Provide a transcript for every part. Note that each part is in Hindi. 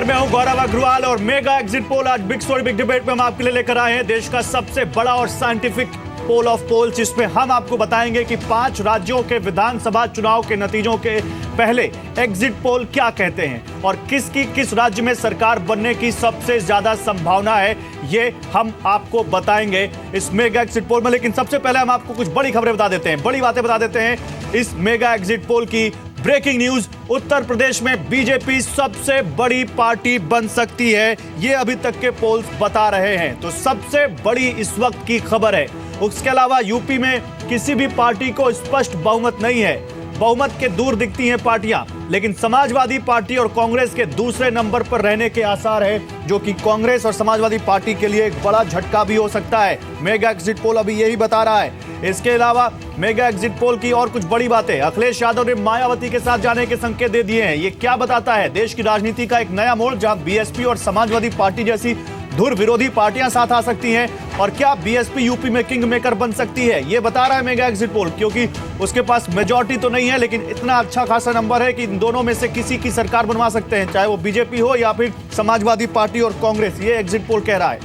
नमस्कार, मैं हूं गौरव अग्रवाल और मेगा एग्जिट पोल आज बिग स्टोरी बिग डिबेट में हम आपके लिए लेकर आए हैं देश का सबसे बड़ा और साइंटिफिक पोल ऑफ पोल्स, जिसमें हम आपको बताएंगे कि 5 राज्यों के विधानसभा चुनाव के नतीजों के पहले एग्जिट पोल क्या कहते हैं और किसकी किस राज्य में सरकार बनने की सबसे ज्यादा संभावना है, ये हम आपको बताएंगे इस मेगा एग्जिट पोल में। लेकिन सबसे पहले हम आपको कुछ बड़ी खबरें बता देते हैं, बड़ी बातें बता देते हैं इस मेगा एग्जिट पोल की। ब्रेकिंग न्यूज, उत्तर प्रदेश में बीजेपी सबसे बड़ी पार्टी बन सकती है, ये अभी तक के पोल्स बता रहे हैं। तो सबसे बड़ी इस वक्त की खबर है। उसके अलावा यूपी में किसी भी पार्टी को स्पष्ट बहुमत नहीं है, बहुमत के दूर दिखती हैं पार्टियां, लेकिन समाजवादी पार्टी और कांग्रेस के दूसरे नंबर पर रहने के आसार है, जो कि कांग्रेस और समाजवादी पार्टी के लिए एक बड़ा झटका भी हो सकता है। मेगा एग्जिट पोल अभी यही बता रहा है। इसके अलावा मेगा एग्जिट पोल की और कुछ बड़ी बातें, अखिलेश यादव ने मायावती के साथ जाने के संकेत दे दिए हैं। ये क्या बताता है? देश की राजनीति का एक नया मोड़, जहां बीएसपी और समाजवादी पार्टी जैसी धुर विरोधी पार्टियां साथ आ सकती हैं। और क्या बीएसपी यूपी में किंग मेकर बन सकती है, ये बता रहा है मेगा एग्जिट पोल, क्योंकि उसके पास मेजॉरिटी तो नहीं है, लेकिन इतना अच्छा खासा नंबर है कि इन दोनों में से किसी की सरकार बनवा सकते हैं, चाहे वो बीजेपी हो या फिर समाजवादी पार्टी और कांग्रेस। ये एग्जिट पोल कह रहा है।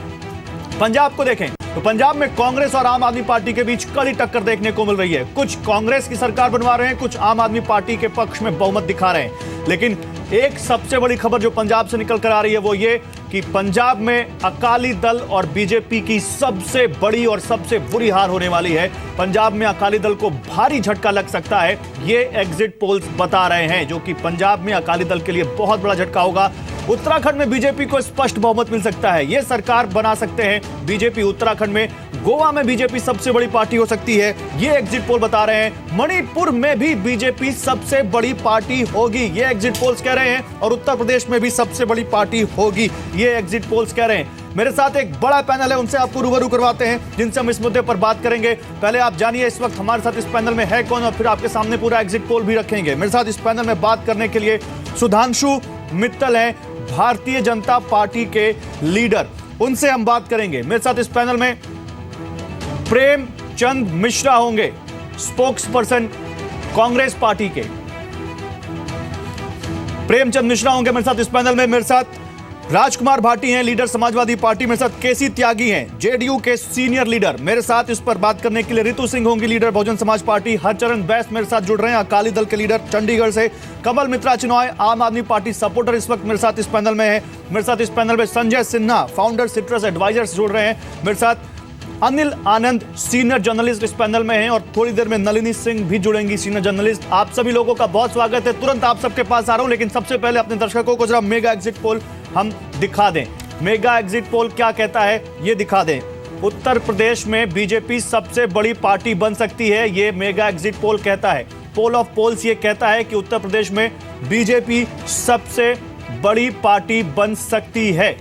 पंजाब को देखें तो पंजाब में कांग्रेस और आम आदमी पार्टी के बीच कड़ी टक्कर देखने को मिल रही है। कुछ कांग्रेस की सरकार बनवा रहे हैं, कुछ आम आदमी पार्टी के पक्ष में बहुमत दिखा रहे हैं। लेकिन एक सबसे बड़ी खबर जो पंजाब से निकल कर आ रही है वो ये कि पंजाब में अकाली दल और बीजेपी की सबसे बड़ी और सबसे बुरी हार होने वाली है। पंजाब में अकाली दल को भारी झटका लग सकता है, ये एग्जिट पोल्स बता रहे हैं, जो कि पंजाब में अकाली दल के लिए बहुत बड़ा झटका होगा। उत्तराखंड में बीजेपी को स्पष्ट बहुमत मिल सकता है, ये सरकार बना सकते हैं बीजेपी उत्तराखंड में। गोवा में बीजेपी सबसे बड़ी पार्टी हो सकती है, ये एग्जिट पोल बता रहे हैं। मणिपुर में भी बीजेपी सबसे बड़ी पार्टी होगी, ये एग्जिट पोल्स कह रहे हैं। और उत्तर प्रदेश में भी सबसे बड़ी पार्टी होगी, ये एग्जिट पोल्स कह रहे हैं। मेरे साथ एक बड़ा पैनल है, उनसे आपको रूबरू करवाते हैं, जिनसे हम इस मुद्दे पर बात करेंगे। पहले आप जानिए इस वक्त हमारे साथ इस पैनल में है कौन, और फिर आपके सामने पूरा एग्जिट पोल भी रखेंगे। मेरे साथ इस पैनल में बात करने के लिए सुधांशु मित्तल हैं, भारतीय जनता पार्टी के लीडर, उनसे हम बात करेंगे। मेरे साथ इस पैनल में प्रेमचंद मिश्रा होंगे, स्पोक्स पर्सन कांग्रेस पार्टी के। प्रेमचंद मिश्रा होंगे मेरे साथ इस पैनल में। मेरे साथ राजकुमार भाटी हैं, लीडर समाजवादी पार्टी। मेरे साथ केसी त्यागी हैं, जेडीयू के सीनियर लीडर। मेरे साथ इस पर बात करने के लिए रितु सिंह होंगी, लीडर बहुजन समाज पार्टी। हरचरण बैस मेरे साथ जुड़ रहे हैं, अकाली दल के लीडर चंडीगढ़ से। कमल मित्रा चिनॉय, आम आदमी पार्टी सपोर्टर, इस वक्त मेरे साथ इस पैनल में है। मेरे साथ इस पैनल में Sanjay Sinha, founder citrus advisers, जुड़ रहे हैं। मेरे साथ अनिल आनंद, सीनियर जर्नलिस्ट, इस पैनल में हैं। और थोड़ी देर में नलिनी सिंह भी जुड़ेंगी, सीनियर जर्नलिस्ट। आप सभी लोगों का बहुत स्वागत है। तुरंत आप सबके पास आ रहा हूं, लेकिन सबसे पहले अपने दर्शकों को जरा मेगा एग्जिट पोल हम दिखा दें। मेगा एग्जिट पोल क्या कहता है ये दिखा दें। उत्तर प्रदेश में बीजेपी सबसे बड़ी पार्टी बन सकती है, ये मेगा एग्जिट पोल कहता है। पोल ऑफ पोल्स ये कहता है कि उत्तर प्रदेश में बीजेपी सबसे बड़ी पार्टी बन सकती है।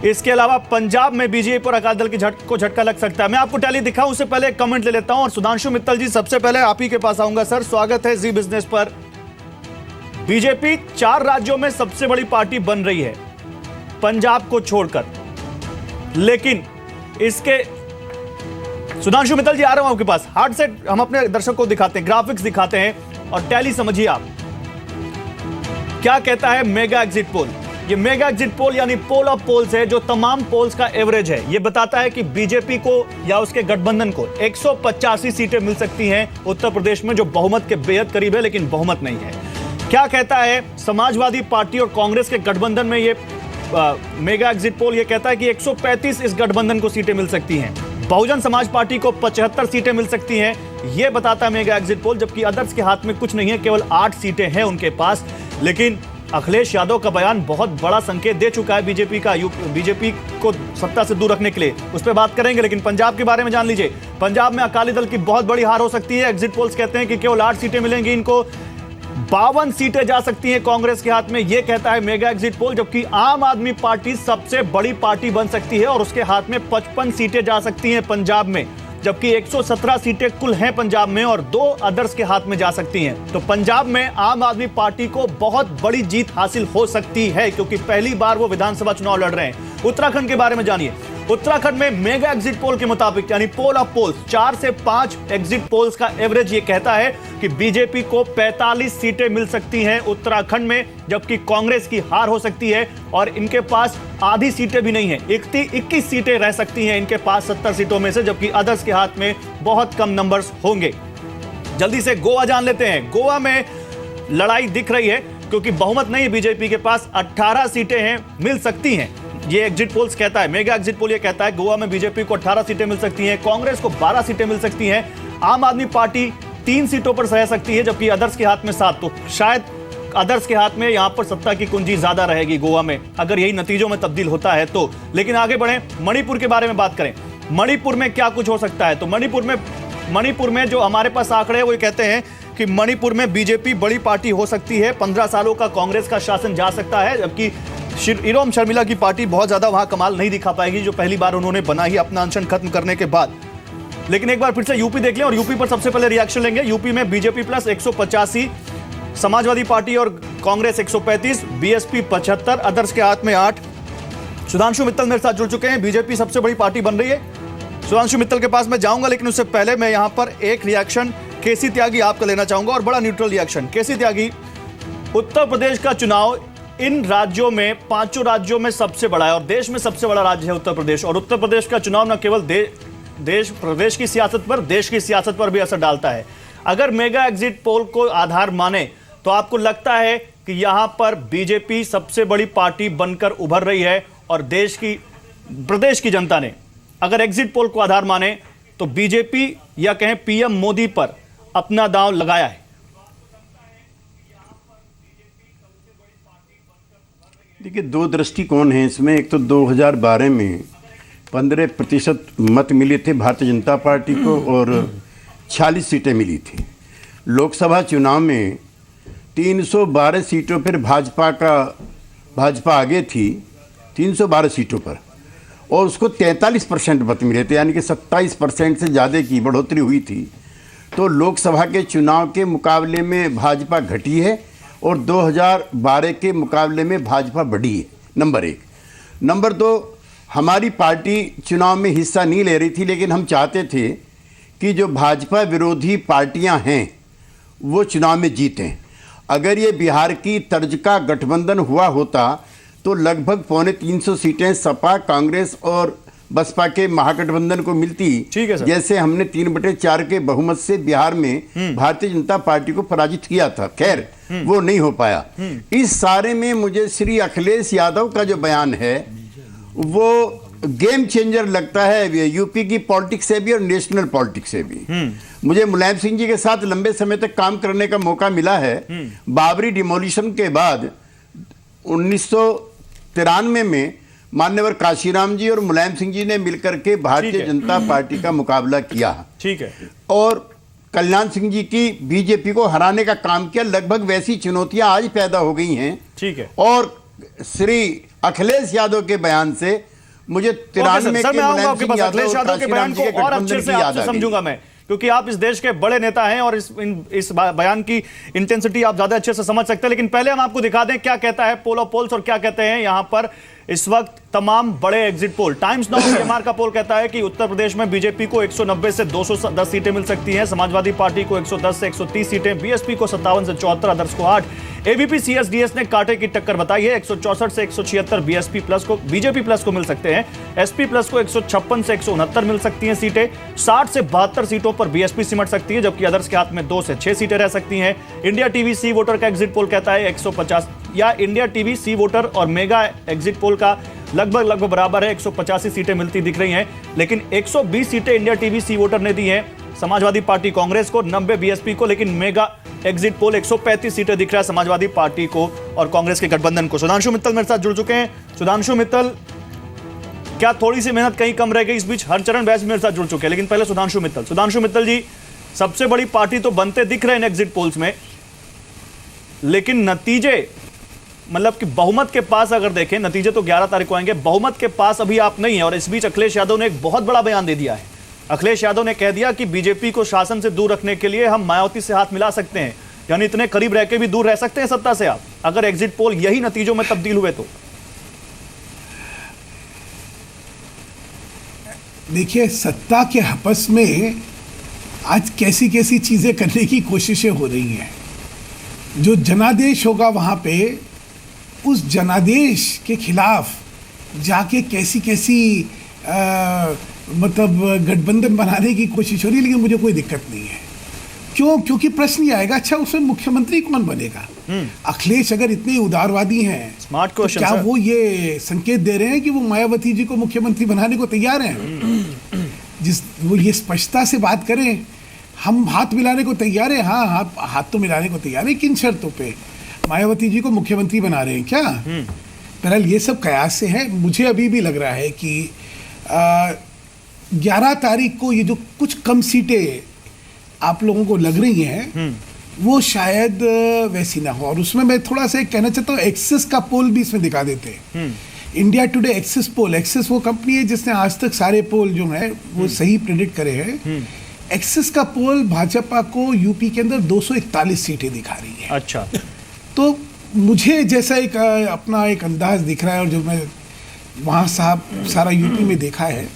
इसके अलावा पंजाब में बीजेपी और अकाली दल की झटका लग सकता है। मैं आपको टैली दिखाऊं उससे पहले एक कमेंट ले लेता हूं। और सुधांशु मित्तल जी, सबसे पहले आप ही के पास आऊंगा। सर, स्वागत है जी बिजनेस पर। बीजेपी 4 राज्यों में सबसे बड़ी पार्टी बन रही है, पंजाब को छोड़कर, लेकिन इसके सुधांशु मित्तल जी, आ रहा हूं आपके पास। हार्ड सेट हम अपने दर्शकों को दिखाते हैं, ग्राफिक्स दिखाते हैं और टैली समझिए आप क्या कहता है मेगा एग्जिट पोल। ये मेगा एग्जिट पोल यानी पोल ऑफ पोल्स है, जो तमाम पोल्स का एवरेज है। ये बताता है कि बीजेपी को या उसके गठबंधन को 185 सीटें मिल सकती हैं उत्तर प्रदेश में, जो बहुमत के बेहद करीब है, लेकिन बहुमत नहीं है। क्या कहता है समाजवादी पार्टी और कांग्रेस के गठबंधन में? ये मेगा एग्जिट पोल ये कहता है कि 135 इस गठबंधन को सीटें मिल सकती हैं। बहुजन समाज पार्टी को 75 सीटें मिल सकती हैं, ये बताता है मेगा एग्जिट पोल। जबकि अदर्स के हाथ में कुछ नहीं है, केवल 8 सीटें हैं उनके पास। लेकिन अखिलेश यादव का बयान बहुत बड़ा संकेत दे चुका है बीजेपी को सत्ता से दूर रखने के लिए, उस पर बात करेंगे। लेकिन पंजाब के बारे में जान लीजिए। पंजाब में अकाली दल की बहुत बड़ी हार हो सकती है। एग्जिट पोल्स कहते हैं कि केवल 8 सीटें मिलेंगी इनको, 52 सीटें जा सकती हैं कांग्रेस के हाथ में, यह कहता है मेगा एग्जिट पोल। जबकि आम आदमी पार्टी सबसे बड़ी पार्टी बन सकती है और उसके हाथ में 55 सीटें जा सकती हैं पंजाब में, जबकि 117 सीटें कुल हैं पंजाब में और 2 अदर्स के हाथ में जा सकती हैं। तो पंजाब में आम आदमी पार्टी को बहुत बड़ी जीत हासिल हो सकती है, क्योंकि पहली बार वो विधानसभा चुनाव लड़ रहे हैं। उत्तराखंड के बारे में जानिए। उत्तराखंड में मेगा एग्जिट पोल के मुताबिक यानी पोल ऑफ पोल्स 4 से 5 एग्जिट पोल्स का एवरेज ये कहता है कि बीजेपी को 45 सीटें मिल सकती हैं उत्तराखंड में, जबकि कांग्रेस की हार हो सकती है और इनके पास आधी सीटें भी नहीं है। 21 सीटें रह सकती हैं इनके पास 70 सीटों में से, जबकि अदर्स के हाथ में बहुत कम नंबर्स होंगे। जल्दी से गोवा जान लेते हैं। गोवा में लड़ाई दिख रही है क्योंकि बहुमत नहीं है बीजेपी के पास, 18 सीटें हैं, मिल सकती हैं। ये एग्जिट पोल्स कहता है, मेगा एग्जिट पोल ये कहता है गोवा में बीजेपी को 18 सीटें मिल सकती हैं, कांग्रेस को 12 सीटें मिल सकती हैं, आम आदमी पार्टी 3 सीटों पर रह सकती है, जबकि अदर्स के हाथ में 7। तो शायद अदर्स के हाथ में यहां पर सत्ता की कुंजी ज्यादा रहेगी गोवा में, अगर यही नतीजों में तब्दील होता है तो। लेकिन आगे बढ़े, मणिपुर के बारे में बात करें। मणिपुर में क्या कुछ हो सकता है? तो मणिपुर में जो हमारे पास आंकड़े हैं वो कहते हैं कि मणिपुर में बीजेपी बड़ी पार्टी हो सकती है, 15 सालों का कांग्रेस का शासन जा सकता है, जबकि इरोम शर्मिला की पार्टी बहुत ज्यादा वहां कमाल नहीं दिखा पाएगी, जो पहली बार उन्होंने बना ही अपना अनशन खत्म करने के बाद। लेकिन एक बार फिर से यूपी देख लें और यूपी पर सबसे पहले रिएक्शन लेंगे। यूपी में बीजेपी प्लस 185, समाजवादी पार्टी और कांग्रेस 135, बीएसपी 75, अदर्स के हाथ में 8। सुधांशु मित्तल मेरे साथ जुड़ चुके हैं, बीजेपी सबसे बड़ी पार्टी बन रही है। सुधांशु मित्तल के पास मैं जाऊंगा, लेकिन उससे पहले मैं यहां पर एक रिएक्शन केसी त्यागी आपका लेना चाहूंगा और बड़ा न्यूट्रल रिएक्शन। केसी त्यागी, उत्तर प्रदेश का चुनाव इन राज्यों में, 5 राज्यों में सबसे बड़ा है और देश में सबसे बड़ा राज्य है उत्तर प्रदेश। और उत्तर प्रदेश का चुनाव न केवल प्रदेश की सियासत पर, देश की सियासत पर भी असर डालता है। अगर मेगा एग्जिट पोल को आधार माने तो आपको लगता है कि यहां पर बीजेपी सबसे बड़ी पार्टी बनकर उभर रही है और प्रदेश की जनता ने अगर एग्जिट पोल को आधार माने तो बीजेपी या कहें पीएम मोदी पर अपना दांव लगाया है? देखिए, 2 दृष्टिकोण हैं इसमें। एक तो 2012 में 15% मत मिले थे भारतीय जनता पार्टी को और 46 सीटें मिली थी। लोकसभा चुनाव में 312 सीटों पर भाजपा आगे थी, 312 सीटों पर, और उसको 43% मत मिले थे, यानी कि 27% से ज़्यादा की बढ़ोतरी हुई थी। तो लोकसभा के चुनाव के मुकाबले में भाजपा घटी है और 2012 के मुकाबले में भाजपा बढ़ी है, नंबर 1। नंबर 2, हमारी पार्टी चुनाव में हिस्सा नहीं ले रही थी, लेकिन हम चाहते थे कि जो भाजपा विरोधी पार्टियां हैं वो चुनाव में जीतें। अगर ये बिहार की तर्ज का गठबंधन हुआ होता तो लगभग 350 सीटें सपा, कांग्रेस और बसपा के महागठबंधन को मिलती। ठीक है सर। जैसे हमने 3/4 के बहुमत से बिहार में भारतीय जनता पार्टी को पराजित किया था। खैर, वो नहीं हो पाया। इस सारे में मुझे श्री अखिलेश यादव का जो बयान है वो गेम चेंजर लगता है, यूपी की पॉलिटिक्स से भी और नेशनल पॉलिटिक्स से भी। मुझे मुलायम सिंह जी के साथ लंबे समय तक काम करने का मौका मिला है। बाबरी डिमोलिशन के बाद 1993 में मान्यवर काशीराम जी और मुलायम सिंह जी ने मिलकर के भारतीय जनता पार्टी का मुकाबला किया। ठीक है। और कल्याण सिंह जी की बीजेपी को हराने का काम किया। लगभग वैसी चुनौतियां आज पैदा हो गई हैं। ठीक है। और श्री अखिलेश यादव के बयान से मुझे 93 के मुलायम सिंह अखिलेश यादव के बयान को और अच्छे से आपसे समझूंगा मैं, क्योंकि आप इस देश के बड़े नेता हैं और इस बयान की इंटेंसिटी आप ज्यादा अच्छे से समझ सकते हैं। लेकिन पहले हम आपको दिखा दें क्या कहता है पोल ऑफ पोल्स और क्या कहते हैं यहां पर इस वक्त तमाम बड़े exit poll. Times now PMR का पोल कहता है कि उत्तर प्रदेश में बीजेपी को 190 से 210 सीटें मिल सकती हैं, समाजवादी पार्टी को 110 से 130 सीटें, बीएसपी को 57 से 74, अदर्स को 8। एबीपी सीएसडीएस ने कांटे की टक्कर बताई है, 164 से 176 बीजेपी प्लस को मिल सकते हैं, एसपी प्लस को 156 से 169 मिल सकती हैं सीटें, 60 से 72 सीटों पर बीएसपी सिमट सकती है, जबकि अदर्स के हाथ में 2 से 6 सीटें रह सकती हैं। इंडिया टीवी सी वोटर का एग्जिट पोल कहता है 150, या इंडिया टीवी सी वोटर और मेगा एग्जिट पोल का लगभग बराबर है, 185 सीटें मिलती दिख रही हैं। लेकिन 120 सीटें इंडिया टीवी सी वोटर ने दी हैं समाजवादी पार्टी कांग्रेस को, 90 बीएसपी को, लेकिन मेगा एग्जिट पोल 135 सीटें दिख रहा है समाजवादी पार्टी को और कांग्रेस के गठबंधन को। सुधांशु मित्तल मेरे साथ जुड़ चुके हैं। सुधांशु मित्तल, क्या थोड़ी सी मेहनत कहीं कम रह गई? इस बीच हरचरण बैस मेरे साथ जुड़ चुके हैं, लेकिन पहले सुधांशु मित्तल जी, सबसे बड़ी पार्टी तो बनते दिख रहे हैं एग्जिट पोल्स में, लेकिन नतीजे मतलब कि बहुमत के पास अगर देखें, नतीजे तो 11 तारीख को आएंगे, बहुमत के पास अभी आप नहीं है। और इस बीच अखिलेश यादव ने एक बहुत बड़ा बयान दे दिया है। अखिलेश यादव ने कह दिया कि बीजेपी को शासन से दूर रखने के लिए हम मायावती से हाथ मिला सकते हैं, यानी इतने करीब रह के भी दूर रह सकते हैं सत्ता से आप, अगर एग्जिट पोल यही नतीजों में तब्दील हुए तो। देखिए, सत्ता के हपस में आज कैसी कैसी चीज़ें करने की कोशिशें हो रही हैं। जो जनादेश होगा वहाँ पे, उस जनादेश के खिलाफ जाके कैसी कैसी मतलब गठबंधन बनाने की कोशिश हो रही है, लेकिन मुझे कोई दिक्कत नहीं है। क्यों? क्योंकि प्रश्न ये आएगा, अच्छा उसमें मुख्यमंत्री कौन बनेगा? अखिलेश अगर इतने उदारवादी हैं, स्मार्ट तो क्वेश्चन क्या सर। वो ये संकेत दे रहे हैं कि वो मायावती जी को मुख्यमंत्री बनाने को तैयार हैं? वो ये स्पष्टता से बात करें, हम हाथ मिलाने को तैयार हैं। हाँ, हाथ तो मिलाने को तैयार है, किन शर्तों पे? मायावती जी को मुख्यमंत्री बना रहे हैं क्या? बहरहाल ये सब कयास से है। मुझे अभी भी लग रहा है कि 11 तारीख को ये जो कुछ कम सीटें आप लोगों को लग रही हैं, वो शायद वैसी ना हो। और उसमें मैं थोड़ा सा कहना चाहता हूँ, एक्सिस का पोल भी इसमें दिखा देते हैं। इंडिया टुडे एक्सिस पोल, एक्सिस वो कंपनी है जिसने आज तक सारे पोल जो हैं वो सही प्रेडिक्ट करे हैं। एक्सिस का पोल भाजपा को यूपी के अंदर 241 सीटें दिखा रही है। अच्छा, तो मुझे जैसा एक अपना एक अंदाज दिख रहा है, और जो मैं वहाँ सारा यूपी में देखा है,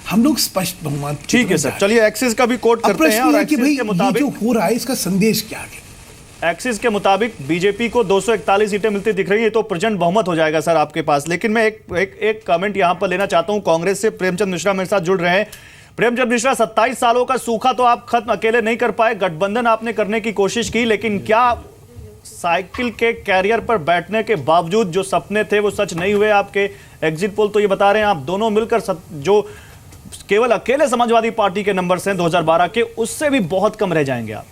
हम लोग स्पष्ट बहुमत। ठीक है सर, चलिए एक्सिस का भी कोट करते हैं। और कि भाई एक्सिस के मुताबिक ये जो हो रहा है, इसका संदेश क्या है? एक्सिस के मुताबिक बीजेपी को 241 सीटें मिलती दिख रही है, तो प्रचंड बहुमत हो जाएगा सर आपके पास। लेकिन मैं एक कमेंट यहां पर लेना चाहता हूं। कांग्रेस से प्रेमचंद मिश्रा मेरे साथ जुड़ रहे हैं। प्रेमचंद मिश्रा, 27 सालों का सूखा तो आप खत्म अकेले नहीं कर पाए, गठबंधन आपने करने की कोशिश की, लेकिन क्या साइकिल के कैरियर पर बैठने के बावजूद जो सपने थे वो सच नहीं हुए आपके? एग्जिट पोल तो ये बता रहे हैं आप दोनों मिलकर जो केवल अकेले समाजवादी पार्टी के नंबर हैं 2012 के, उससे भी बहुत कम रह जाएंगे आप।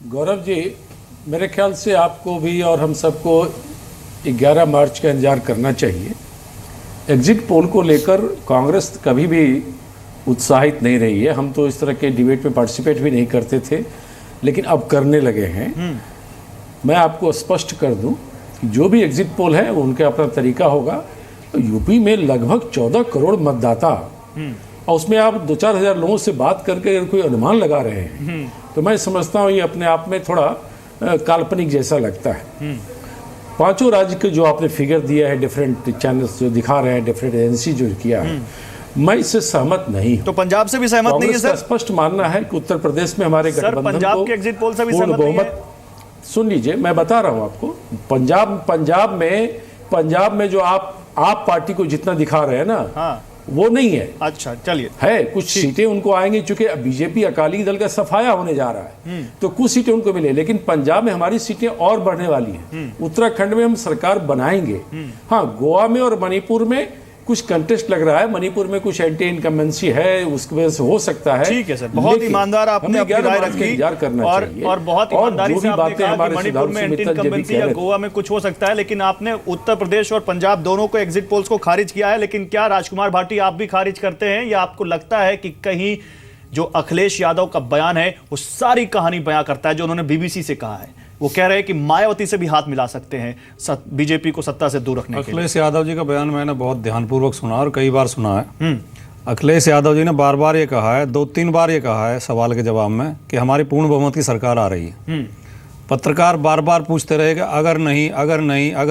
गौरव जी, मेरे ख्याल से आपको भी और हम सबको 11 मार्च का इंतजार करना चाहिए। एग्जिट पोल को लेकर कांग्रेस कभी भी उत्साहित नहीं रही है। हम तो इस तरह के डिबेट में पार्टिसिपेट भी नहीं करते थे, लेकिन अब करने लगे हैं। मैं आपको स्पष्ट कर दूं कि जो भी एग्जिट पोल है उनका अपना तरीका होगा। तो यूपी में लगभग 14 करोड़ मतदाता, और उसमें आप 2-4 हज़ार लोगों से बात करके अगर कोई अनुमान लगा रहे हैं, तो मैं समझता हूँ ये अपने आप में थोड़ा काल्पनिक जैसा लगता है। पांचों राज्य के जो आपने फिगर दिया है, डिफरेंट चैनल्स जो दिखा रहे हैं, डिफरेंट एजेंसी जो किया है, मैं इससे सहमत नहीं हूं। तो पंजाब से भी सहमत नहीं है सर? स्पष्ट मानना है कि उत्तर प्रदेश में हमारे गठबंधन पंजाब के एग्जिट पोल से भी सहमत नहीं है? सुन लीजिए, मैं बता रहा हूं आपको। पंजाब में जो आप पार्टी को जितना दिखा रहे हैं ना, हाँ, वो नहीं है। अच्छा, चलिए, है कुछ सीटें उनको आएंगी, चूंकि बीजेपी अकाली दल का सफाया होने जा रहा है, तो कुछ सीटें उनको मिले। लेकिन पंजाब में हमारी सीटें और बढ़ने वाली हैं। उत्तराखंड में हम सरकार बनाएंगे। हाँ, गोवा में और मणिपुर में कुछ कंटेस्ट लग रहा है। मणिपुर में कुछ एंटी इनकम्बेंसी है, उसकी वजह से हो सकता है। ठीक है सर, बहुत ईमानदार आपने अपनी राय रखी और बहुत ईमानदारी से आपने कहा कि मणिपुर में एंटी इनकम्बेंसी या गोवा में कुछ हो सकता है, लेकिन आपने उत्तर प्रदेश और पंजाब दोनों को एग्जिट पोल्स को खारिज किया है। लेकिन क्या राजकुमार भाटी आप भी खारिज करते हैं, या आपको लगता है कि कहीं जो अखिलेश यादव का बयान है वो सारी कहानी बयां करता है जो उन्होंने बीबीसी से कहा है? वो कह रहे हैं कि मायावती से भी हाथ मिला सकते हैं बीजेपी को सत्ता से दूर रखने के लिए। अखिलेश यादव जी का बयान मैंने बहुत ध्यानपूर्वक सुना और कई बार सुना है। अखिलेश यादव जी ने बार बार ये कहा है, 2-3 बार ये कहा है सवाल के जवाब में, कि हमारी पूर्ण बहुमत की सरकार आ रही है। पत्रकार बार बार पूछते रहे कि अगर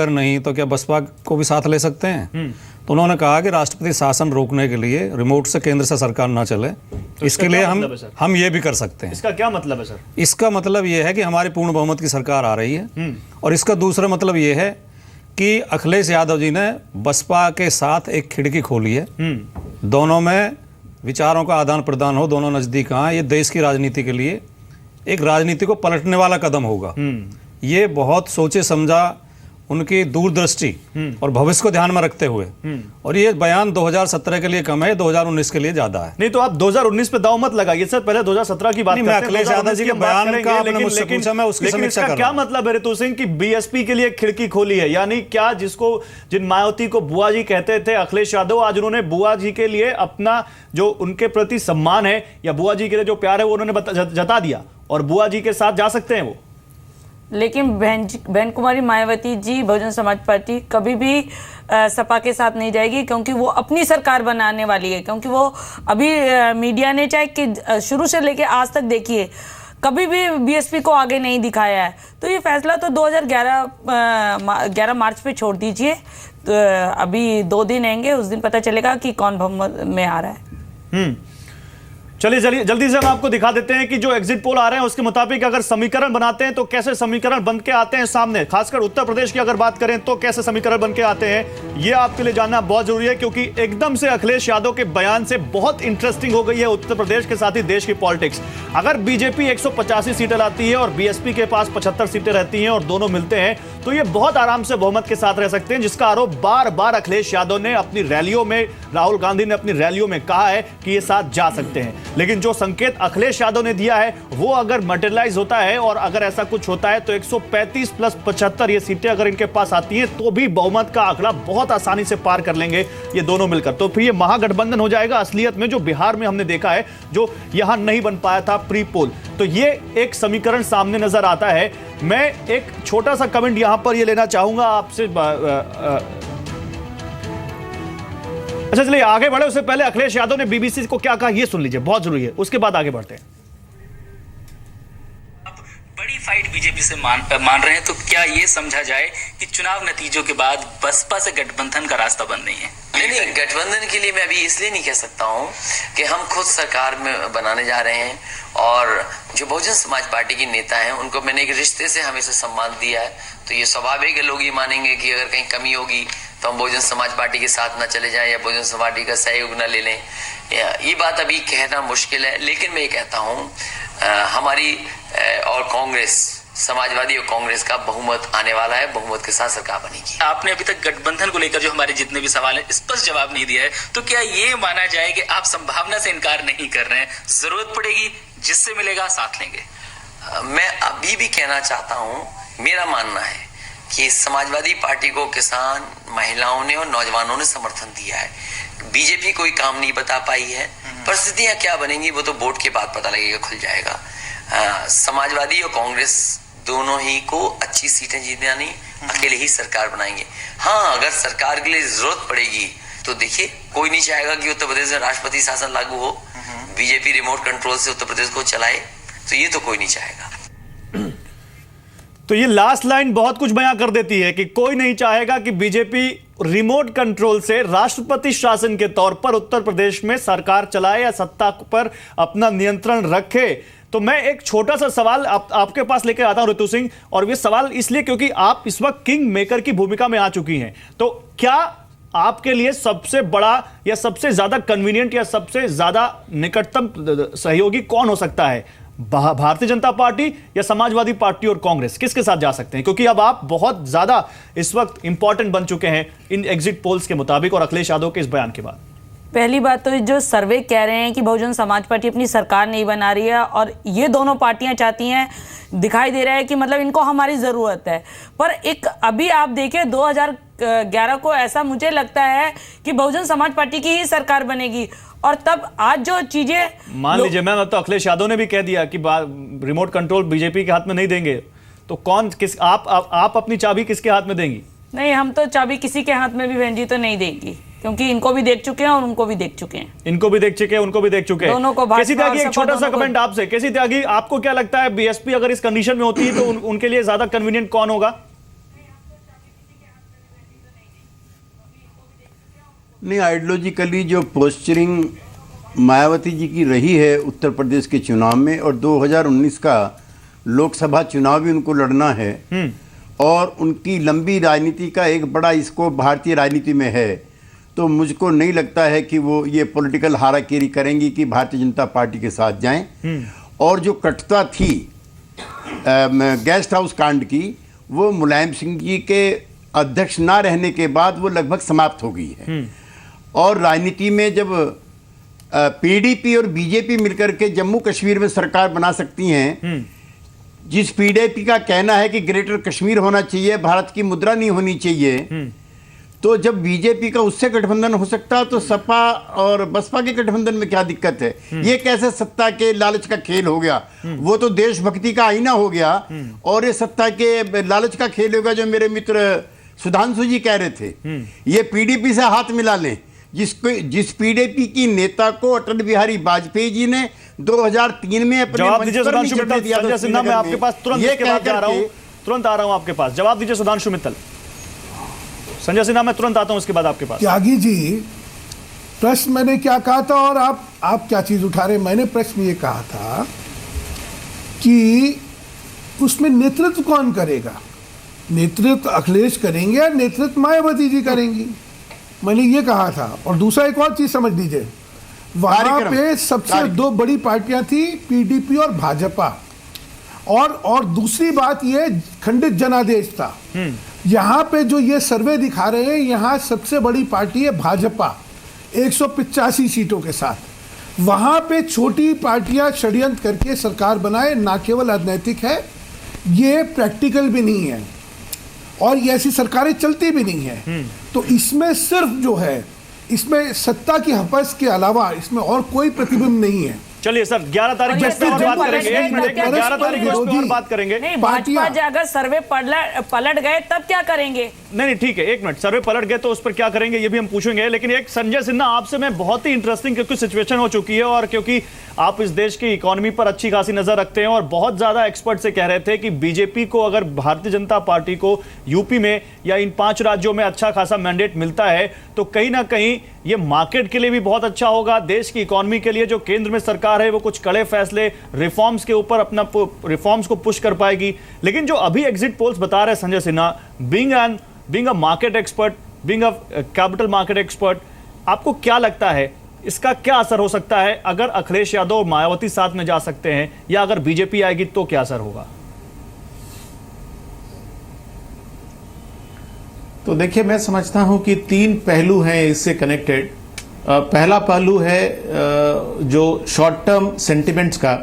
नहीं तो क्या बसपा को भी साथ ले सकते हैं? तो उन्होंने कहा कि राष्ट्रपति शासन रोकने के लिए रिमोट से केंद्र से सरकार ना चले, तो इसके लिए हम ये भी कर सकते हैं। इसका क्या मतलब है सर? इसका मतलब ये है कि हमारी पूर्ण बहुमत की सरकार आ रही है। और इसका दूसरा मतलब ये है कि अखिलेश यादव जी ने बसपा के साथ एक खिड़की खोली है, दोनों में विचारों का आदान प्रदान हो, दोनों नजदीक आए। ये देश की राजनीति के लिए एक राजनीति को पलटने वाला कदम होगा। ये बहुत सोचे समझा, उनकी दूरदृष्टि और भविष्य को ध्यान में रखते हुए, और ये बयान 2017 के लिए कम है, 2019 के लिए ज्यादा है। नहीं तो आप 2019 पे दाव मत लगाइए सर, पहले 2017 की बात करते हैं। अखिलेश यादव जी के बयान का आपने मुझसे पूछा, मैं उसकी समीक्षा कर रहा हूं। क्या मतलब है ऋतु सिंह की बीएसपी के लिए खिड़की खोली है? यानी क्या जिन मायावती को बुआ जी कहते थे अखिलेश यादव, आज उन्होंने बुआ जी के लिए अपना जो उनके प्रति सम्मान है या बुआ जी के लिए जो प्यार है वो उन्होंने जता दिया और बुआ जी के साथ जा सकते हैं वो। लेकिन बहन कुमारी मायावती जी बहुजन समाज पार्टी कभी भी सपा के साथ नहीं जाएगी, क्योंकि वो अपनी सरकार बनाने वाली है। क्योंकि वो अभी मीडिया ने चाहे कि शुरू से लेके आज तक देखिए कभी भी बीएसपी को आगे नहीं दिखाया है। तो ये फैसला तो 2011 मार्च पे छोड़ दीजिए, तो अभी 2 दिन आएंगे, उस दिन पता चलेगा कि कौन बहुमत में आ रहा है। चलिए जल्दी से हम आपको दिखा देते हैं कि जो एग्जिट पोल आ रहे हैं उसके मुताबिक अगर समीकरण बनाते हैं तो कैसे समीकरण बन के आते हैं सामने। खासकर उत्तर प्रदेश की अगर बात करें तो कैसे समीकरण बन के आते हैं, ये आपके लिए जानना बहुत जरूरी है, क्योंकि एकदम से अखिलेश यादव के बयान से बहुत इंटरेस्टिंग हो गई है उत्तर प्रदेश के साथ ही देश की पॉलिटिक्स। अगर बीजेपी 185 सीटें लाती है और बीएसपी के पास 75 सीटें रहती हैं और दोनों मिलते हैं तो ये बहुत आराम से बहुमत के साथ रह सकते हैं, जिसका आरोप बार बार अखिलेश यादव ने अपनी रैलियों में, राहुल गांधी ने अपनी रैलियों में कहा है कि ये साथ जा सकते हैं। लेकिन जो संकेत अखिलेश यादव ने दिया है वो अगर मटेरियलाइज होता है और अगर ऐसा कुछ होता है तो 135 प्लस 75 ये सीटें अगर इनके पास आती हैं तो भी बहुमत का आंकड़ा बहुत आसानी से पार कर लेंगे ये दोनों मिलकर। तो फिर ये महागठबंधन हो जाएगा असलियत में, जो बिहार में हमने देखा है, जो यहां नहीं बन पाया था प्री पोल। तो ये एक समीकरण सामने नजर आता है। मैं एक छोटा सा कमेंट यहां पर ये लेना चाहूंगा आपसे। अच्छा चलिए आगे बढ़े, उससे पहले अखिलेश यादव ने बीबीसी को क्या कहा ये सुन लीजिए, बहुत जरूरी है, उसके बाद आगे बढ़ते हैं। बड़ी फाइट बीजेपी से मान रहे हैं, तो क्या ये समझा जाए कि चुनाव नतीजों के बाद बसपा से गठबंधन का रास्ता बंद नहीं है? नहीं, गठबंधन के लिए मैं अभी इसलिए नहीं कह सकता हूं कि हम खुद सरकार में बनाने जा रहे हैं, और जो बहुजन समाज पार्टी के नेता हैं उनको मैंने एक रिश्ते से हमेशा सम्मान दिया है, तो ये स्वाभाविक है लोग ये मानेंगे कि अगर कहीं कमी होगी तो हम बहुजन समाज पार्टी के साथ ना चले जाएं या बहुजन समाज पार्टी का सहयोग ना ले लें। ये बात अभी कहना मुश्किल है, लेकिन मैं ये कहता हूँ हमारी और कांग्रेस, समाजवादी और कांग्रेस का बहुमत आने वाला है, बहुमत के साथ सरकार बनेगी। आपने अभी तक गठबंधन को लेकर जो हमारे जितने भी सवाल हैं स्पष्ट जवाब नहीं दिया है, तो क्या ये माना जाए कि आप संभावना से इनकार नहीं कर रहे हैं, जरूरत पड़ेगी जिससे मिलेगा साथ लेंगे? मैं अभी भी कहना चाहता हूँ, मेरा मानना है कि समाजवादी पार्टी को किसान, महिलाओं ने और नौजवानों ने समर्थन दिया है। बीजेपी कोई काम नहीं बता पाई है, परिस्थितियां क्या बनेंगी वो तो वोट के बाद पता लगेगा, खुल जाएगा। समाजवादी और कांग्रेस दोनों ही को अच्छी सीटें जीतना नहीं, अकेले ही सरकार बनाएंगे। हाँ, अगर सरकार के लिए जरूरत पड़ेगी तो देखिए, कोई नहीं चाहेगा कि उत्तर प्रदेश में राष्ट्रपति शासन लागू हो, बीजेपी रिमोट कंट्रोल से उत्तर प्रदेश को चलाए, तो ये तो कोई नहीं चाहेगा। तो ये लास्ट लाइन बहुत कुछ बयां कर देती है कि कोई नहीं चाहेगा कि बीजेपी रिमोट कंट्रोल से राष्ट्रपति शासन के तौर पर उत्तर प्रदेश में सरकार चलाए या सत्ता पर अपना नियंत्रण रखे। तो मैं एक छोटा सा सवाल आपके पास लेकर आता हूं ऋतु सिंह, और ये सवाल इसलिए क्योंकि आप इस वक्त किंग मेकर की भूमिका में आ चुकी हैं। तो क्या आपके लिए सबसे बड़ा या सबसे ज्यादा कन्वीनियंट या सबसे ज्यादा निकटतम सहयोगी कौन हो सकता है, भारतीय जनता पार्टी या समाजवादी पार्टी और कांग्रेस? किसके साथ जा सकते हैं, क्योंकि अब आप बहुत ज्यादा इस वक्त इंपॉर्टेंट बन चुके हैं इन एग्जिट पोल्स के मुताबिक और अखिलेश यादव के इस बयान के बाद? पहली बात तो जो सर्वे कह रहे हैं कि बहुजन समाज पार्टी अपनी सरकार नहीं बना रही है, और ये दोनों पार्टियां चाहती हैं, दिखाई दे रहा है कि मतलब इनको हमारी ज़रूरत है। पर एक अभी आप देखें 2011 को ऐसा मुझे लगता है कि बहुजन समाज पार्टी की ही सरकार बनेगी, और तब आज जो चीज़ें मान लीजिए, मैं तो अखिलेश यादव ने भी कह दिया कि रिमोट कंट्रोल बीजेपी के हाथ में नहीं देंगे, तो कौन किस आप अपनी चाबी किसके हाथ में देंगी? नहीं, हम तो चाबी किसी के हाथ में भी बहन जी तो नहीं देंगी, क्योंकि इनको भी देख चुके हैं और उनको भी देख चुके हैं। इनको भी देख चुके हैं, उनको भी देख चुके हैं। दोनों को केसी त्यागी, एक छोटा सा कमेंट आपसे। केसी त्यागी, आपको क्या लगता है बीएसपी अगर इस कंडीशन में होती है तो उनके लिए ज्यादा कन्वीनियंट कौन होगा? नहीं, आइडियोलॉजिकली जो पोस्चरिंग मायावती जी की रही है उत्तर प्रदेश के चुनाव में, और 2019 का लोकसभा चुनाव भी उनको लड़ना है, और उनकी लंबी राजनीति का एक बड़ा स्कोप भारतीय राजनीति में है, तो मुझको नहीं लगता है कि वो ये पॉलिटिकल हाराकेरी करेंगी कि भारतीय जनता पार्टी के साथ जाएं। और जो कटुता थी गेस्ट हाउस कांड की, वो मुलायम सिंह जी के अध्यक्ष ना रहने के बाद वो लगभग समाप्त हो गई है। और राजनीति में जब पीडीपी और बीजेपी मिलकर के जम्मू कश्मीर में सरकार बना सकती हैं, जिस पीडीपी का कहना है कि ग्रेटर कश्मीर होना चाहिए, भारत की मुद्रा नहीं होनी चाहिए, तो जब बीजेपी का उससे गठबंधन हो सकता है तो सपा और बसपा के गठबंधन में क्या दिक्कत है? ये कैसे सत्ता के लालच का खेल हो गया? वो तो देशभक्ति का आईना हो गया, और ये सत्ता के लालच का खेल होगा जो मेरे मित्र सुधांशु जी कह रहे थे। ये पीडीपी से हाथ मिला लें, जिस पीडीपी की नेता को अटल बिहारी वाजपेयी जी ने 2003 में अपने जवाब मंच दीजिए पर भी सुधांशु जब मित्तल। दिया था संजय सिन्हा, मैं श्रीनगर आपके में, पास तुरंत ये इसके बाद कह आ रहा हूं, करके- तुरंत आ रहा हूं आपके पास। जवाब दीजिए सुधांशु मित्तल। संजय सिन्हा, मैं तुरंत आता हूं उसके बाद आपके पास। त्यागी जी, प्रश्न मैंने क्या कहा था और आप क्या चीज उठा रहे हैं? मैंने प्रश्न ये कहा था कि उसमें नेतृत्व कौन करेगा? नेतृत्व अखिलेश करेंगे या नेतृत्व मायावती जी करेंगी? मैंने ये कहा था। और दूसरा एक और चीज समझ लीजिए, वहां कार्यक्रम। पे सबसे दो बड़ी पार्टियां थी, पीडीपी और भाजपा। और दूसरी बात ये खंडित जनादेश था। यहां पे जो ये सर्वे दिखा रहे हैं, यहां सबसे बड़ी पार्टी है भाजपा 185 सीटों के साथ। वहां पे छोटी पार्टियां षड्यंत्र करके सरकार बनाए, ना केवल अनैतिक है, ये प्रैक्टिकल भी नहीं है और ये ऐसी सरकारें चलती भी नहीं है। तो इसमें सिर्फ जो है, इसमें सत्ता की हपस के अलावा इसमें और कोई प्रतिबिंब नहीं है। चलिए सर, 11 तारीख को इस पे और बात करेंगे। एक मिनट, 11 तारीख को इस पे और बात करेंगे। नहीं, भाजपा अगर सर्वे पलट गए तब क्या करेंगे? नहीं, ठीक है, एक मिनट। सर्वे पलट गए तो उस पर क्या करेंगे ये भी हम पूछेंगे, लेकिन एक संजय सिन्हा आपसे मैं बहुत ही इंटरेस्टिंग, क्योंकि सिचुएशन हो चुकी है और क्योंकि आप इस देश की इकोनॉमी पर अच्छी खासी नजर रखते हैं और बहुत ज्यादा एक्सपर्ट से कह रहे थे कि बीजेपी को, अगर भारतीय जनता पार्टी को यूपी में या इन 5 राज्यों में अच्छा खासा मैंडेट मिलता है तो कहीं ना कहीं ये मार्केट के लिए भी बहुत अच्छा होगा, देश की इकोनॉमी के लिए। जो केंद्र में सरकार है वो कुछ कड़े फैसले रिफॉर्म्स के ऊपर अपना रिफॉर्म्स को पुश कर पाएगी। लेकिन जो अभी एग्जिट पोल्स बता रहे हैं Sanjay Sinha, being a market expert, being a capital market expert, आपको क्या लगता है इसका क्या असर हो सकता है अगर अखिलेश यादव और मायावती साथ में जा सकते हैं, या अगर बीजेपी आएगी तो क्या असर होगा? तो देखिए, मैं समझता हूं कि 3 पहलू हैं इससे कनेक्टेड। पहला पहलू है जो शॉर्ट टर्म सेंटिमेंट्स का।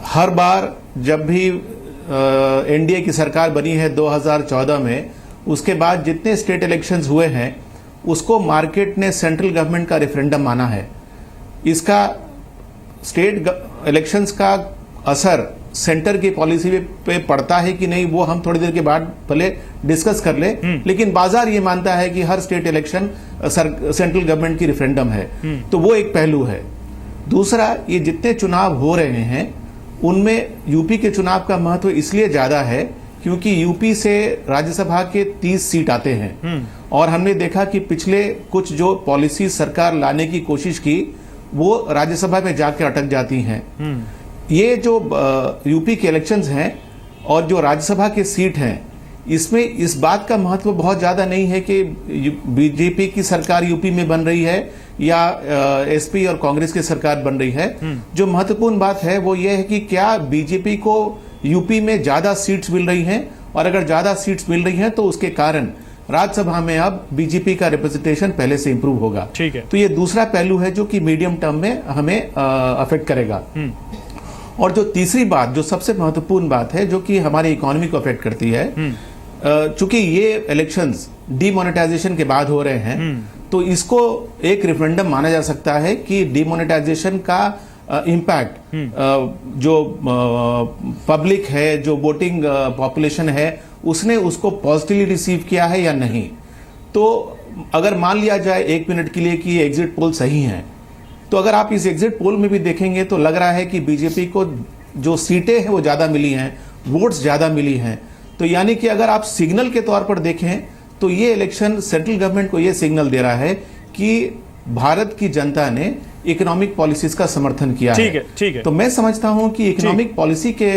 हर बार जब भी एनडीए की सरकार बनी है 2014 में, उसके बाद जितने स्टेट इलेक्शंस हुए हैं उसको मार्केट ने सेंट्रल गवर्नमेंट का रेफरेंडम माना है। इसका स्टेट इलेक्शंस का असर सेंटर की पॉलिसी पे पड़ता है कि नहीं, वो हम थोड़ी देर के बाद पहले डिस्कस कर ले। लेकिन बाजार ये मानता है कि हर स्टेट इलेक्शन सेंट्रल गवर्नमेंट की रेफरेंडम है। तो वो एक पहलू है। दूसरा, ये जितने चुनाव हो रहे हैं उनमें यूपी के चुनाव का महत्व इसलिए ज्यादा है क्योंकि यूपी से राज्यसभा के 30 सीट आते हैं और हमने देखा कि पिछले कुछ जो पॉलिसी सरकार लाने की कोशिश की वो राज्यसभा में जाकर अटक जाती हैं। ये जो यूपी के इलेक्शंस हैं और जो राज्यसभा के सीट हैं, इसमें इस बात का महत्व बहुत ज्यादा नहीं है कि बीजेपी की सरकार यूपी में बन रही है या एसपी और कांग्रेस की सरकार बन रही है। जो महत्वपूर्ण बात है वो ये है कि क्या बीजेपी को यूपी में ज्यादा सीट्स मिल रही हैं, और अगर ज्यादा सीट्स मिल रही हैं तो उसके कारण राज्यसभा में अब बीजेपी का रिप्रेजेंटेशन पहले से इंप्रूव होगा। ठीक है। तो ये दूसरा पहलू है जो कि मीडियम टर्म में हमें अफेक्ट करेगा। और जो तीसरी बात, जो सबसे महत्वपूर्ण बात है, जो कि हमारी इकोनॉमी को अफेक्ट करती है, चूंकि ये इलेक्शंस डीमोनेटाइजेशन के बाद हो रहे हैं, तो इसको एक रेफरेंडम माना जा सकता है कि डीमोनेटाइजेशन का इम्पैक्ट जो पब्लिक है, जो वोटिंग पॉपुलेशन है, उसने उसको पॉजिटिवली रिसीव किया है या नहीं। तो अगर मान लिया जाए 1 मिनट के लिए कि ये एग्जिट पोल सही है, तो अगर आप इस एग्जिट पोल में भी देखेंगे तो लग रहा है कि बीजेपी को जो सीटें हैं वो ज्यादा मिली हैं, वोट्स ज्यादा मिली हैं। तो यानी कि अगर आप सिग्नल के तौर पर देखें तो ये इलेक्शन सेंट्रल गवर्नमेंट को ये सिग्नल दे रहा है कि भारत की जनता ने इकोनॉमिक पॉलिसीज का समर्थन किया है। ठीक है। तो मैं समझता हूं कि इकोनॉमिक पॉलिसी के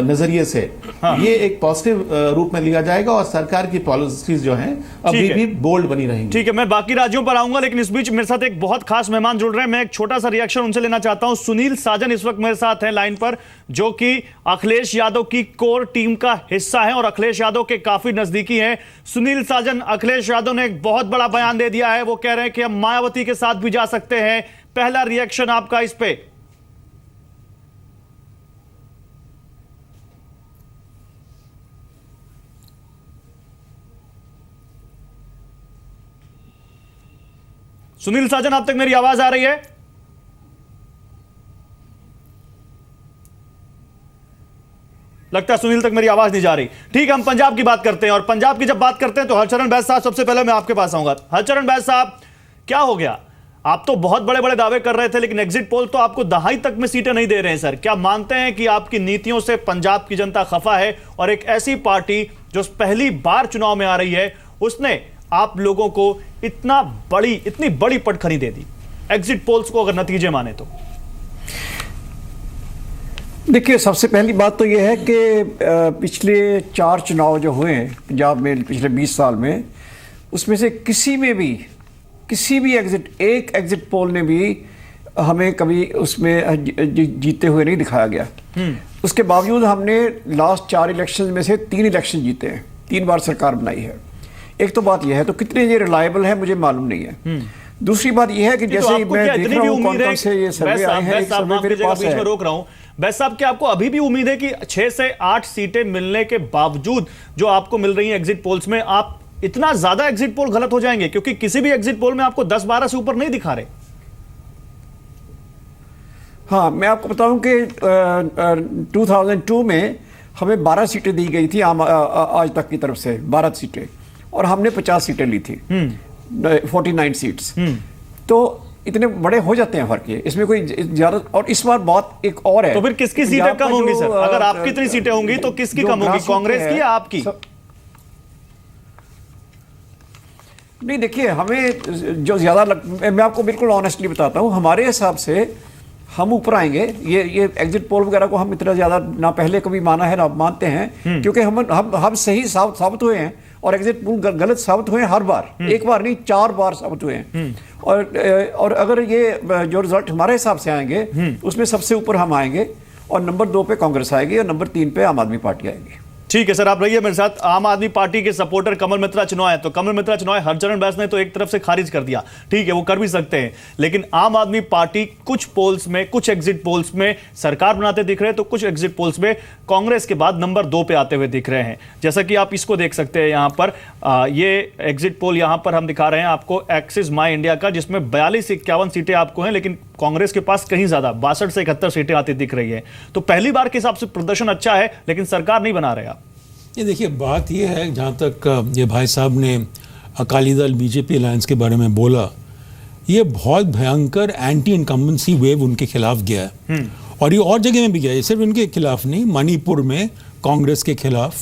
नजरिए से ये एक पॉजिटिव रूप में लिया जाएगा और सरकार की पॉलिसीज जो हैं अभी भी बोल्ड बनी रहेंगी। ठीक है, मैं बाकी राज्यों पर आऊंगा, लेकिन इस बीच मेरे साथ एक बहुत खास मेहमान जुड़ रहे हैं। मैं एक छोटा सा रिएक्शन उनसे लेना चाहता हूं। सुनील साजन इस वक्त मेरे साथ हैं लाइन पर, जो कि अखिलेश यादव की कोर टीम का हिस्सा है और अखिलेश यादव के काफी नजदीकी हैं। सुनील साजन, अखिलेश यादव ने एक बहुत बड़ा बयान दे दिया है। वो कह रहे हैं कि हम मायावती के साथ भी जा सकते हैं। पहला रिएक्शन आपका इस पे? सुनील साजन, आप तक मेरी आवाज आ रही है? लगता है सुनील तक मेरी आवाज नहीं जा रही। ठीक है, हम पंजाब की बात करते हैं और पंजाब की जब बात करते हैं तो हरचरण बैस साहब, सबसे पहले मैं आपके पास आऊंगा। हरचरण बैस साहब, क्या हो गया? आप तो बहुत बड़े बड़े दावे कर रहे थे, लेकिन एग्जिट पोल तो आपको दहाई तक में सीटें नहीं दे रहे हैं सर। क्या मानते हैं कि आपकी नीतियों से पंजाब की जनता खफा है और एक ऐसी पार्टी जो पहली बार चुनाव में आ रही है उसने आप लोगों को इतनी बड़ी पटखनी दे दी, एग्जिट पोल्स को अगर नतीजे माने तो? देखिए, सबसे पहली बात तो यह है कि पिछले 4 चुनाव जो हुए हैं पंजाब में पिछले 20 साल में, उसमें से किसी भी एक एग्जिट पोल ने भी हमें कभी उसमें जीते हुए नहीं दिखाया गया। उसके बावजूद हमने लास्ट 4 इलेक्शन में से 3 इलेक्शन जीते हैं, 3 बार सरकार बनाई है। एक तो बात यह है, तो कितने ये रिलायबल है मुझे मालूम नहीं है। दूसरी बात यह है कि जैसे मैं देख रहा हूं कौन-कौन से ये सर्वे आए हैं, एक सर्वे मेरे पास है। रोक रहा हूं बैस साहब, क्या आपको अभी भी उम्मीद है कि 6 से 8 सीटें मिलने के बावजूद जो आपको मिल रही हैं एग्जिट पोल्स में, आप इतना ज्यादा एग्जिट पोल गलत हो जाएंगे? क्योंकि किसी भी एग्जिट पोल में आपको 10-12 से ऊपर नहीं दिखा रहे। हाँ, मैं आपको बताऊं कि 2002 में हमें 12 सीटें दी गई थी आज तक की तरफ से, 12 सीटें, और हमने 50 सीटें ली थी, 49 सीट्स। तो इतने बड़े हो जाते हैं फर्क, ये इसमें कोई ज्यादा। और इस बार बात एक और है, तो फिर किसकी सीटें कम होंगी सर? अगर आपकी इतनी सीटें होंगी तो किसकी कम होगी, कांग्रेस की या आपकी? नहीं, देखिए, हमें जो ज्यादा मैं आपको बिल्कुल ऑनेस्टली बताता हूं, हमारे हिसाब से हम ऊपर आएंगे। ये एग्जिट पोल वगैरह को हम इतना ज्यादा ना पहले कभी माना है ना मानते हैं, क्योंकि हम सही साबित हुए हैं और एग्जिट पोल गलत साबित हुए हैं हर बार। एक बार नहीं, 4 बार साबित हुए हैं। और अगर ये जो रिजल्ट हमारे हिसाब से आएंगे उसमें सबसे ऊपर हम आएंगे, और नंबर 2 पे कांग्रेस आएगी और नंबर 3 पे आम आदमी पार्टी आएगी। ठीक है सर, आप रहिए मेरे साथ। आम आदमी पार्टी के सपोर्टर कमल मित्रा चुनाव है, तो कमल मित्रा चुनाव हरचरण बैस ने तो एक तरफ से खारिज कर दिया, ठीक है वो कर भी सकते हैं, लेकिन आम आदमी पार्टी कुछ पोल्स में, कुछ एग्जिट पोल्स में सरकार बनाते दिख रहे हैं, तो कुछ एग्जिट पोल्स में कांग्रेस के बाद नंबर 2 पे आते हुए दिख रहे हैं। जैसा कि आप इसको देख सकते हैं यहाँ पर, ये एग्जिट पोल यहाँ पर हम दिखा रहे हैं आपको एक्सिस माई इंडिया का, जिसमें 42 से 51 सीटें आपको हैं, लेकिन कांग्रेस के पास कहीं ज्यादा 62 से 71 सीटें आती दिख रही है। तो पहली बार के हिसाब से प्रदर्शन अच्छा है, लेकिन सरकार नहीं बना रहे आप। ये देखिए, बात ये है, जहाँ तक ये भाई साहब ने अकाली दल बीजेपी अलायंस के बारे में बोला, ये बहुत भयंकर एंटी इनकम्बेंसी वेव उनके खिलाफ गया है, और ये और जगह में भी गया है, सिर्फ उनके खिलाफ नहीं, मणिपुर में कांग्रेस के खिलाफ,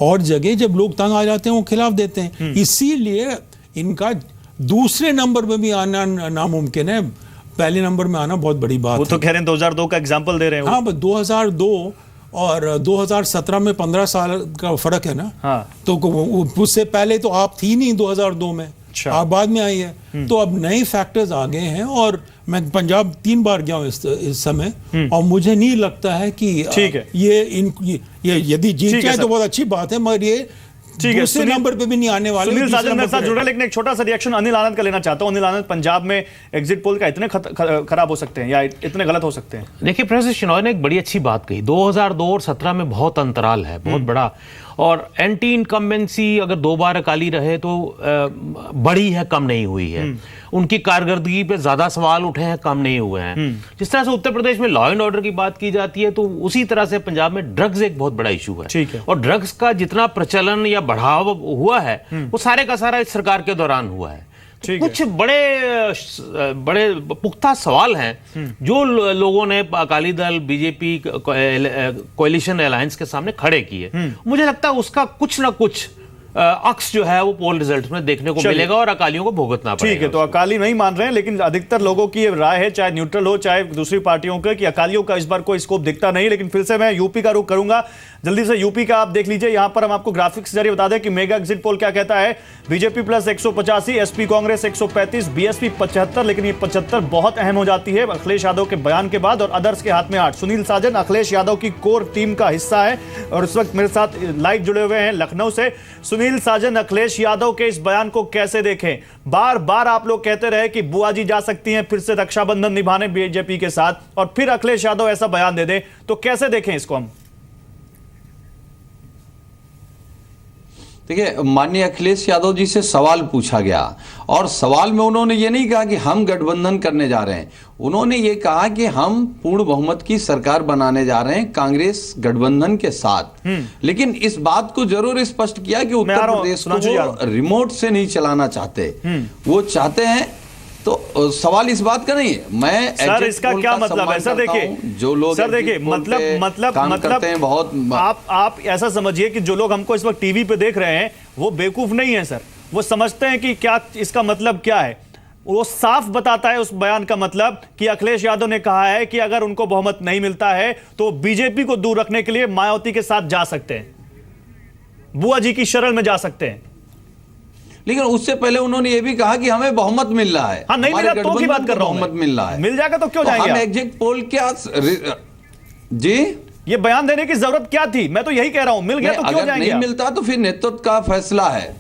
और जगह जब लोग तंग आ जाते हैं वो खिलाफ देते हैं। इसीलिए इनका दूसरे नंबर में भी आना नामुमकिन है, पहले नंबर में आना बहुत बड़ी बात है। वो तो कह रहे हैं 2002 का एग्जाम्पल दे रहे हैं। हाँ, बस 2002 और 2017 में 15 साल का फर्क है ना। हाँ। तो उससे पहले तो आप थी नहीं 2002 में, आप बाद में आई है। तो अब नए फैक्टर्स आ गए हैं, और मैं पंजाब 3 बार गया हूँ इस समय, और मुझे नहीं लगता है कि ये यदि जीत जाए तो बहुत अच्छी बात है, मगर ये ठीक है, दूसरे नंबर पे भी नहीं आने वाले। सुनील साजन मेरे साथ जुड़ रहे हैं, लेकिन एक छोटा सा रिएक्शन अनिल आनंद का लेना चाहता हूं। अनिल आनंद, पंजाब में एग्जिट पोल का इतने खराब हो सकते हैं या इतने गलत हो सकते हैं? देखिए, प्रोफेसर शिनॉय ने एक बड़ी अच्छी बात कही, 2002 और 17 में बहुत अंतराल है, बहुत बड़ा, और एंटी इनकम्बेंसी अगर 2 बार अकाली रहे तो बड़ी है, कम नहीं हुई है। उनकी कारकर्दगी पे ज्यादा सवाल उठे हैं, कम नहीं हुए हैं। जिस तरह से उत्तर प्रदेश में लॉ एंड ऑर्डर की बात की जाती है, तो उसी तरह से पंजाब में ड्रग्स एक बहुत बड़ा इशू है। ठीक है। और ड्रग्स का जितना प्रचलन या बढ़ाव हुआ है, वो सारे का सारा इस सरकार के दौरान हुआ है। कुछ बड़े पुख्ता सवाल हैं जो लोगों ने अकाली दल बीजेपी कोalition अलायंस के सामने खड़े किए। मुझे लगता है उसका कुछ ना कुछ अक्स जो है वो पोल रिजल्ट में देखने को मिलेगा, और अकालियों को भुगतना पड़ेगा। ठीक है, तो अकाली नहीं मान रहे हैं, लेकिन अधिकतर लोगों की ये राय है, चाहे न्यूट्रल हो चाहे दूसरी पार्टियों के, कि अकालियों का इस बार कोई स्कोप दिखता नहीं। लेकिन फिर से मैं यूपी का रुख करूंगा, जल्दी से यूपी का आप देख लीजिए। यहां पर हम आपको ग्राफिक्स के जरिए बता दें कि मेगा एग्जिट पोल क्या कहता है। BJP plus 185, SP Congress 135, BSP 75, लेकिन ये 75 बहुत अहम हो जाती है अखिलेश यादव के बयान के बाद, और अदर्स के हाथ में 8। सुनील साजन अखिलेश यादव की कोर टीम का हिस्सा है और इस वक्त मेरे साथ लाइव जुड़े हुए हैं लखनऊ से। सुनील साजन, अखिलेश यादव के इस बयान को कैसे देखें? बार बार आप लोग कहते रहे कि बुआ जी जा सकती हैं फिर से रक्षाबंधन निभाने बीजेपी के साथ, और फिर अखिलेश यादव ऐसा बयान दे दे, तो कैसे देखें इसको हम? देखिए, माननीय अखिलेश यादव जी से सवाल पूछा गया, और सवाल में उन्होंने ये नहीं कहा कि हम गठबंधन करने जा रहे हैं, उन्होंने ये कहा कि हम पूर्ण बहुमत की सरकार बनाने जा रहे हैं कांग्रेस गठबंधन के साथ। लेकिन इस बात को जरूर स्पष्ट किया कि उत्तर प्रदेश को रिमोट से नहीं चलाना चाहते, वो चाहते हैं तो सवाल इस बात का नहीं है। मैं सर इसका क्या मतलब है? सर देखिए, जो लोग सर देखिए मतलब करते हैं बहुत आप ऐसा समझिए कि जो लोग हमको इस वक्त टीवी पे देख रहे हैं वो बेवकूफ नहीं है सर, वो समझते हैं कि क्या इसका मतलब क्या है। वो साफ बताता है उस बयान का मतलब कि अखिलेश यादव ने कहा है कि अगर उनको बहुमत नहीं मिलता है तो बीजेपी को दूर रखने के लिए मायावती के साथ जा सकते हैं, बुआ जी की शरण में जा सकते हैं। लेकिन उससे पहले उन्होंने ये भी कहा कि हमें बहुमत मिल रहा है। हाँ, नहीं मिला तो की बात कर रहा हूं, बहुमत मिल रहा है, मिल जाएगा तो क्यों जाएंगे? हम एग्जिट पोल क्या जी ये बयान देने की जरूरत क्या थी? मैं तो यही कह रहा हूं, मिल गया तो क्यों जाएंगे? नहीं मिलता तो फिर नेतृत्व का फैसला है।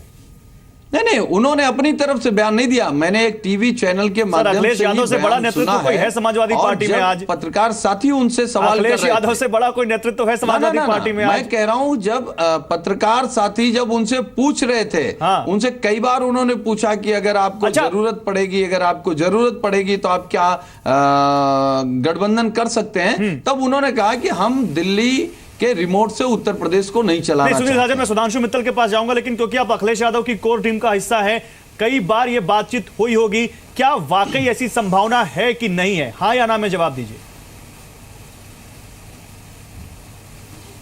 नहीं, उन्होंने अपनी तरफ से बयान नहीं दिया। मैंने एक टीवी चैनल के माध्यम अखिलेश यादव से बड़ा नेतृत्व कोई है समाजवादी पार्टी में? आज पत्रकार साथी उनसे सवाल कर रहे थे। अखिलेश यादव से बड़ा कोई नेतृत्व है समाजवादी पार्टी में? मैं कह रहा हूं जब पत्रकार साथी जब उनसे पूछ रहे थे, उनसे कई बार उन्होंने पूछा कि अगर आपको जरूरत पड़ेगी तो आप क्या गठबंधन कर सकते हैं, तब उन्होंने कहा कि हम दिल्ली के रिमोट से उत्तर प्रदेश को नहीं चलाना चाहते। मैं सुधांशु मित्तल के पास जाऊंगा, लेकिन क्योंकि आप अखिलेश यादव की कोर टीम का हिस्सा है, कई बार यह बातचीत हुई होगी, क्या वाकई ऐसी संभावना है कि नहीं है? हाँ या ना में जवाब दीजिए।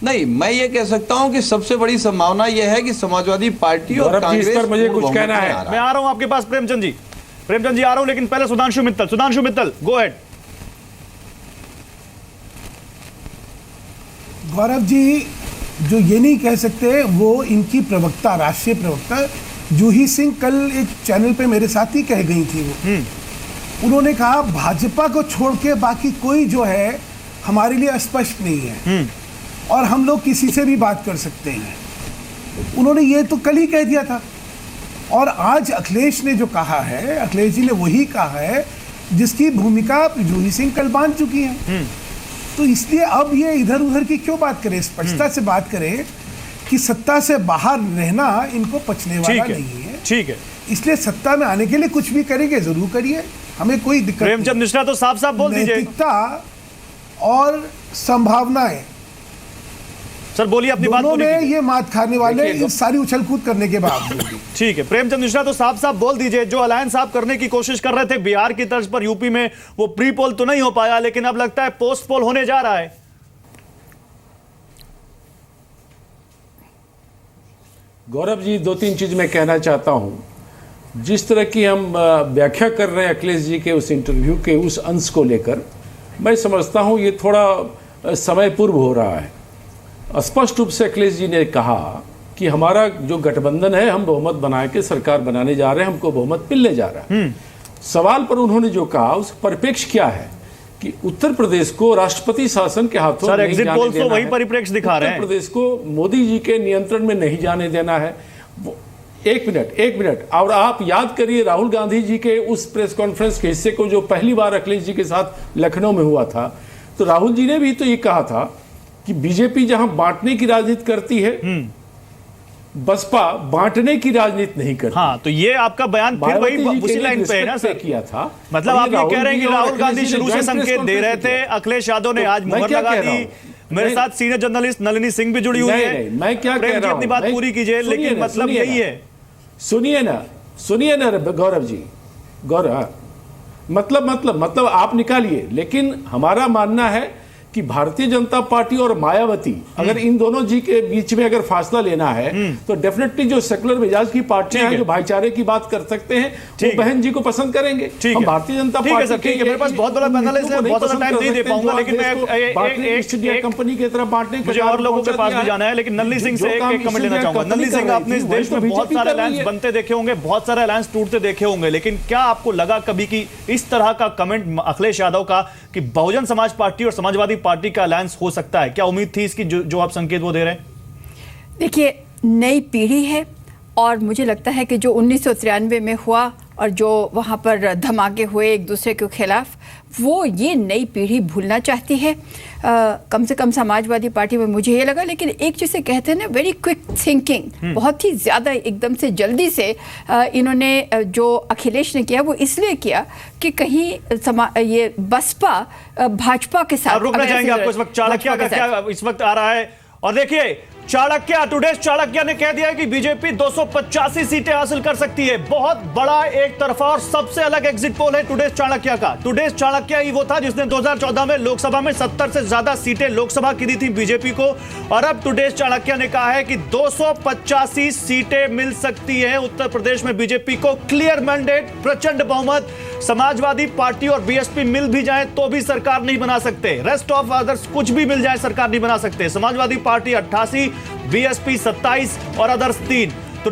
नहीं, मैं ये कह सकता हूं कि सबसे बड़ी संभावना यह है कि समाजवादी पार्टी और कांग्रेस पर मुझे कुछ कहना है। मैं आ रहा हूं आपके पास प्रेमचंद जी आ रहा हूं, लेकिन पहले सुधांशु मित्तल गो अहेड। गौरव जी जो ये नहीं कह सकते, वो इनकी प्रवक्ता, राष्ट्रीय प्रवक्ता जूही सिंह कल एक चैनल पे मेरे साथ ही कह गई थी। वो उन्होंने कहा भाजपा को छोड़ के बाकी कोई जो है हमारे लिए अस्पष्ट नहीं है और हम लोग किसी से भी बात कर सकते हैं। उन्होंने ये तो कल ही कह दिया था और आज अखिलेश ने जो कहा है, अखिलेश जी ने वही कहा है जिसकी भूमिका जूही सिंह कल बांध चुकी है। तो इसलिए अब ये इधर उधर की क्यों बात करें, स्पष्टता से बात करें कि सत्ता से बाहर रहना इनको पचने वाला नहीं है। ठीक है, इसलिए सत्ता में आने के लिए कुछ भी करेंगे, जरूर करिए, हमें कोई दिक्कत नहीं। प्रेमचंद मिश्रा तो साफ साफ बोल दीजिए। नैतिकता और संभावनाएं, सर बोलिए अपनी बात पूरी कीजिए। ये मात खाने वाले इस सारी उछल कूद करने के बाद ठीक है, प्रेमचंद मिश्रा तो साफ साफ बोल दीजिए, जो अलायंस आप करने की कोशिश कर रहे थे बिहार की तर्ज पर यूपी में, वो प्री पोल तो नहीं हो पाया, लेकिन अब लगता है पोस्ट पोल होने जा रहा है। गौरव जी, दो तीन चीज मैं कहना चाहता हूं। जिस तरह की हम व्याख्या कर रहे हैं अखिलेश जी के उस इंटरव्यू के उस अंश को लेकर, मैं समझता हूं ये थोड़ा समय पूर्व हो रहा है। स्पष्ट रूप से अखिलेश जी ने कहा कि हमारा जो गठबंधन है, हम बहुमत बना के सरकार बनाने जा रहे हैं, हमको बहुमत मिलने जा रहा है। सवाल पर उन्होंने जो कहा उस परिप्रेक्ष्य क्या है कि उत्तर प्रदेश को राष्ट्रपति शासन के हाथों सर, नहीं एग्जिट जाने पोल्स देना तो वही है। परिप्रेक्ष्य दिखा रहे हैं। उत्तर प्रदेश को मोदी जी के नियंत्रण में नहीं जाने देना है। एक मिनट, और आप याद करिए राहुल गांधी जी के उस प्रेस कॉन्फ्रेंस के हिस्से को जो पहली बार अखिलेश जी के साथ लखनऊ में हुआ था, तो राहुल जी ने भी तो ये कहा था कि बीजेपी जहां बांटने की राजनीति करती है, बसपा बांटने की राजनीति नहीं करती। हाँ, तो ये आपका बयान फिर वही उसी लाइन पे है ना सर? किया था, मतलब आप ये कह रहे हैं कि राहुल गांधी शुरू से संकेत दे रहे थे, अखिलेश यादव ने आज मुहर लगा दी। मेरे साथ सीनियर जर्नलिस्ट नलिनी सिंह भी जुड़ी हुई है। मैं क्या कह रहा हूं, अपनी बात पूरी कीजिए, लेकिन मतलब यही है। सुनिए ना गौरव जी, मतलब आप निकालिए, लेकिन हमारा मानना है कि भारतीय जनता पार्टी और मायावती, अगर इन दोनों जी के बीच में अगर फासला लेना है तो डेफिनेटली जो सेकुलर मिजाज की पार्टियां हैं, जो भाईचारे की बात कर सकते हैं, वो बहन जी को पसंद करेंगे। हम भारतीय जनता पार्टी मेरे पास बहुत बड़ा पैनल है, बहुत सारा टाइम नहीं दे पाऊंगा, लेकिन मैं ईस्ट इंडिया कंपनी की तरह बांटने मुझे और लोगों के पास भी जाना है, लेकिन नलिनी सिंह से एक कमेंट लेना चाहूंगा। नलिनी सिंह, आपने इस देश में बहुत सारे अलायंस बनते देखे होंगे, बहुत सारे अलायंस टूटते देखे होंगे, लेकिन क्या आपको लगा कभी कि इस तरह का कमेंट अखिलेश यादव का कि बहुजन समाज पार्टी और समाजवादी पार्टी का अलायंस हो सकता है? क्या उम्मीद थी इसकी जो आप संकेत वो दे रहे हैं? देखिए, नई पीढ़ी है और मुझे लगता है कि जो 1993 में हुआ और जो वहाँ पर धमाके हुए एक दूसरे के खिलाफ, वो ये नई पीढ़ी भूलना चाहती है। कम से कम समाजवादी पार्टी में मुझे ये लगा, लेकिन एक जिसे कहते हैं ना वेरी क्विक थिंकिंग, बहुत ही ज़्यादा एकदम से जल्दी से इन्होंने जो अखिलेश ने किया वो इसलिए किया कि कहीं ये बसपा भाजपा के साथ रुकना चाहेंगे आपको इस वक्त चाणक्य का क्या इस वक्त आ रहा है। और देखिए चाणक्य, टुडेज चाणक्य ने कह दिया है कि बीजेपी 285 सीटें हासिल कर सकती है। बहुत बड़ा एक तरफा और सबसे अलग एग्जिट पोल है टुडेज चाणक्य का। टुडेज चाणक्य ही वो था जिसने 2014 में लोकसभा में 70 से ज्यादा सीटें लोकसभा की दी थी बीजेपी को, और अब टुडेज चाणक्य ने कहा है कि 285 सीटें मिल सकती है उत्तर प्रदेश में बीजेपी को। क्लियर मैंडेट, प्रचंड बहुमत। समाजवादी पार्टी और बीएसपी मिल भी जाए तो भी सरकार नहीं बना सकते। रेस्ट ऑफ अदर्स कुछ भी मिल जाए सरकार नहीं बना सकते। समाजवादी पार्टी 88, बीएसपी 27 और अदर्स 3। तो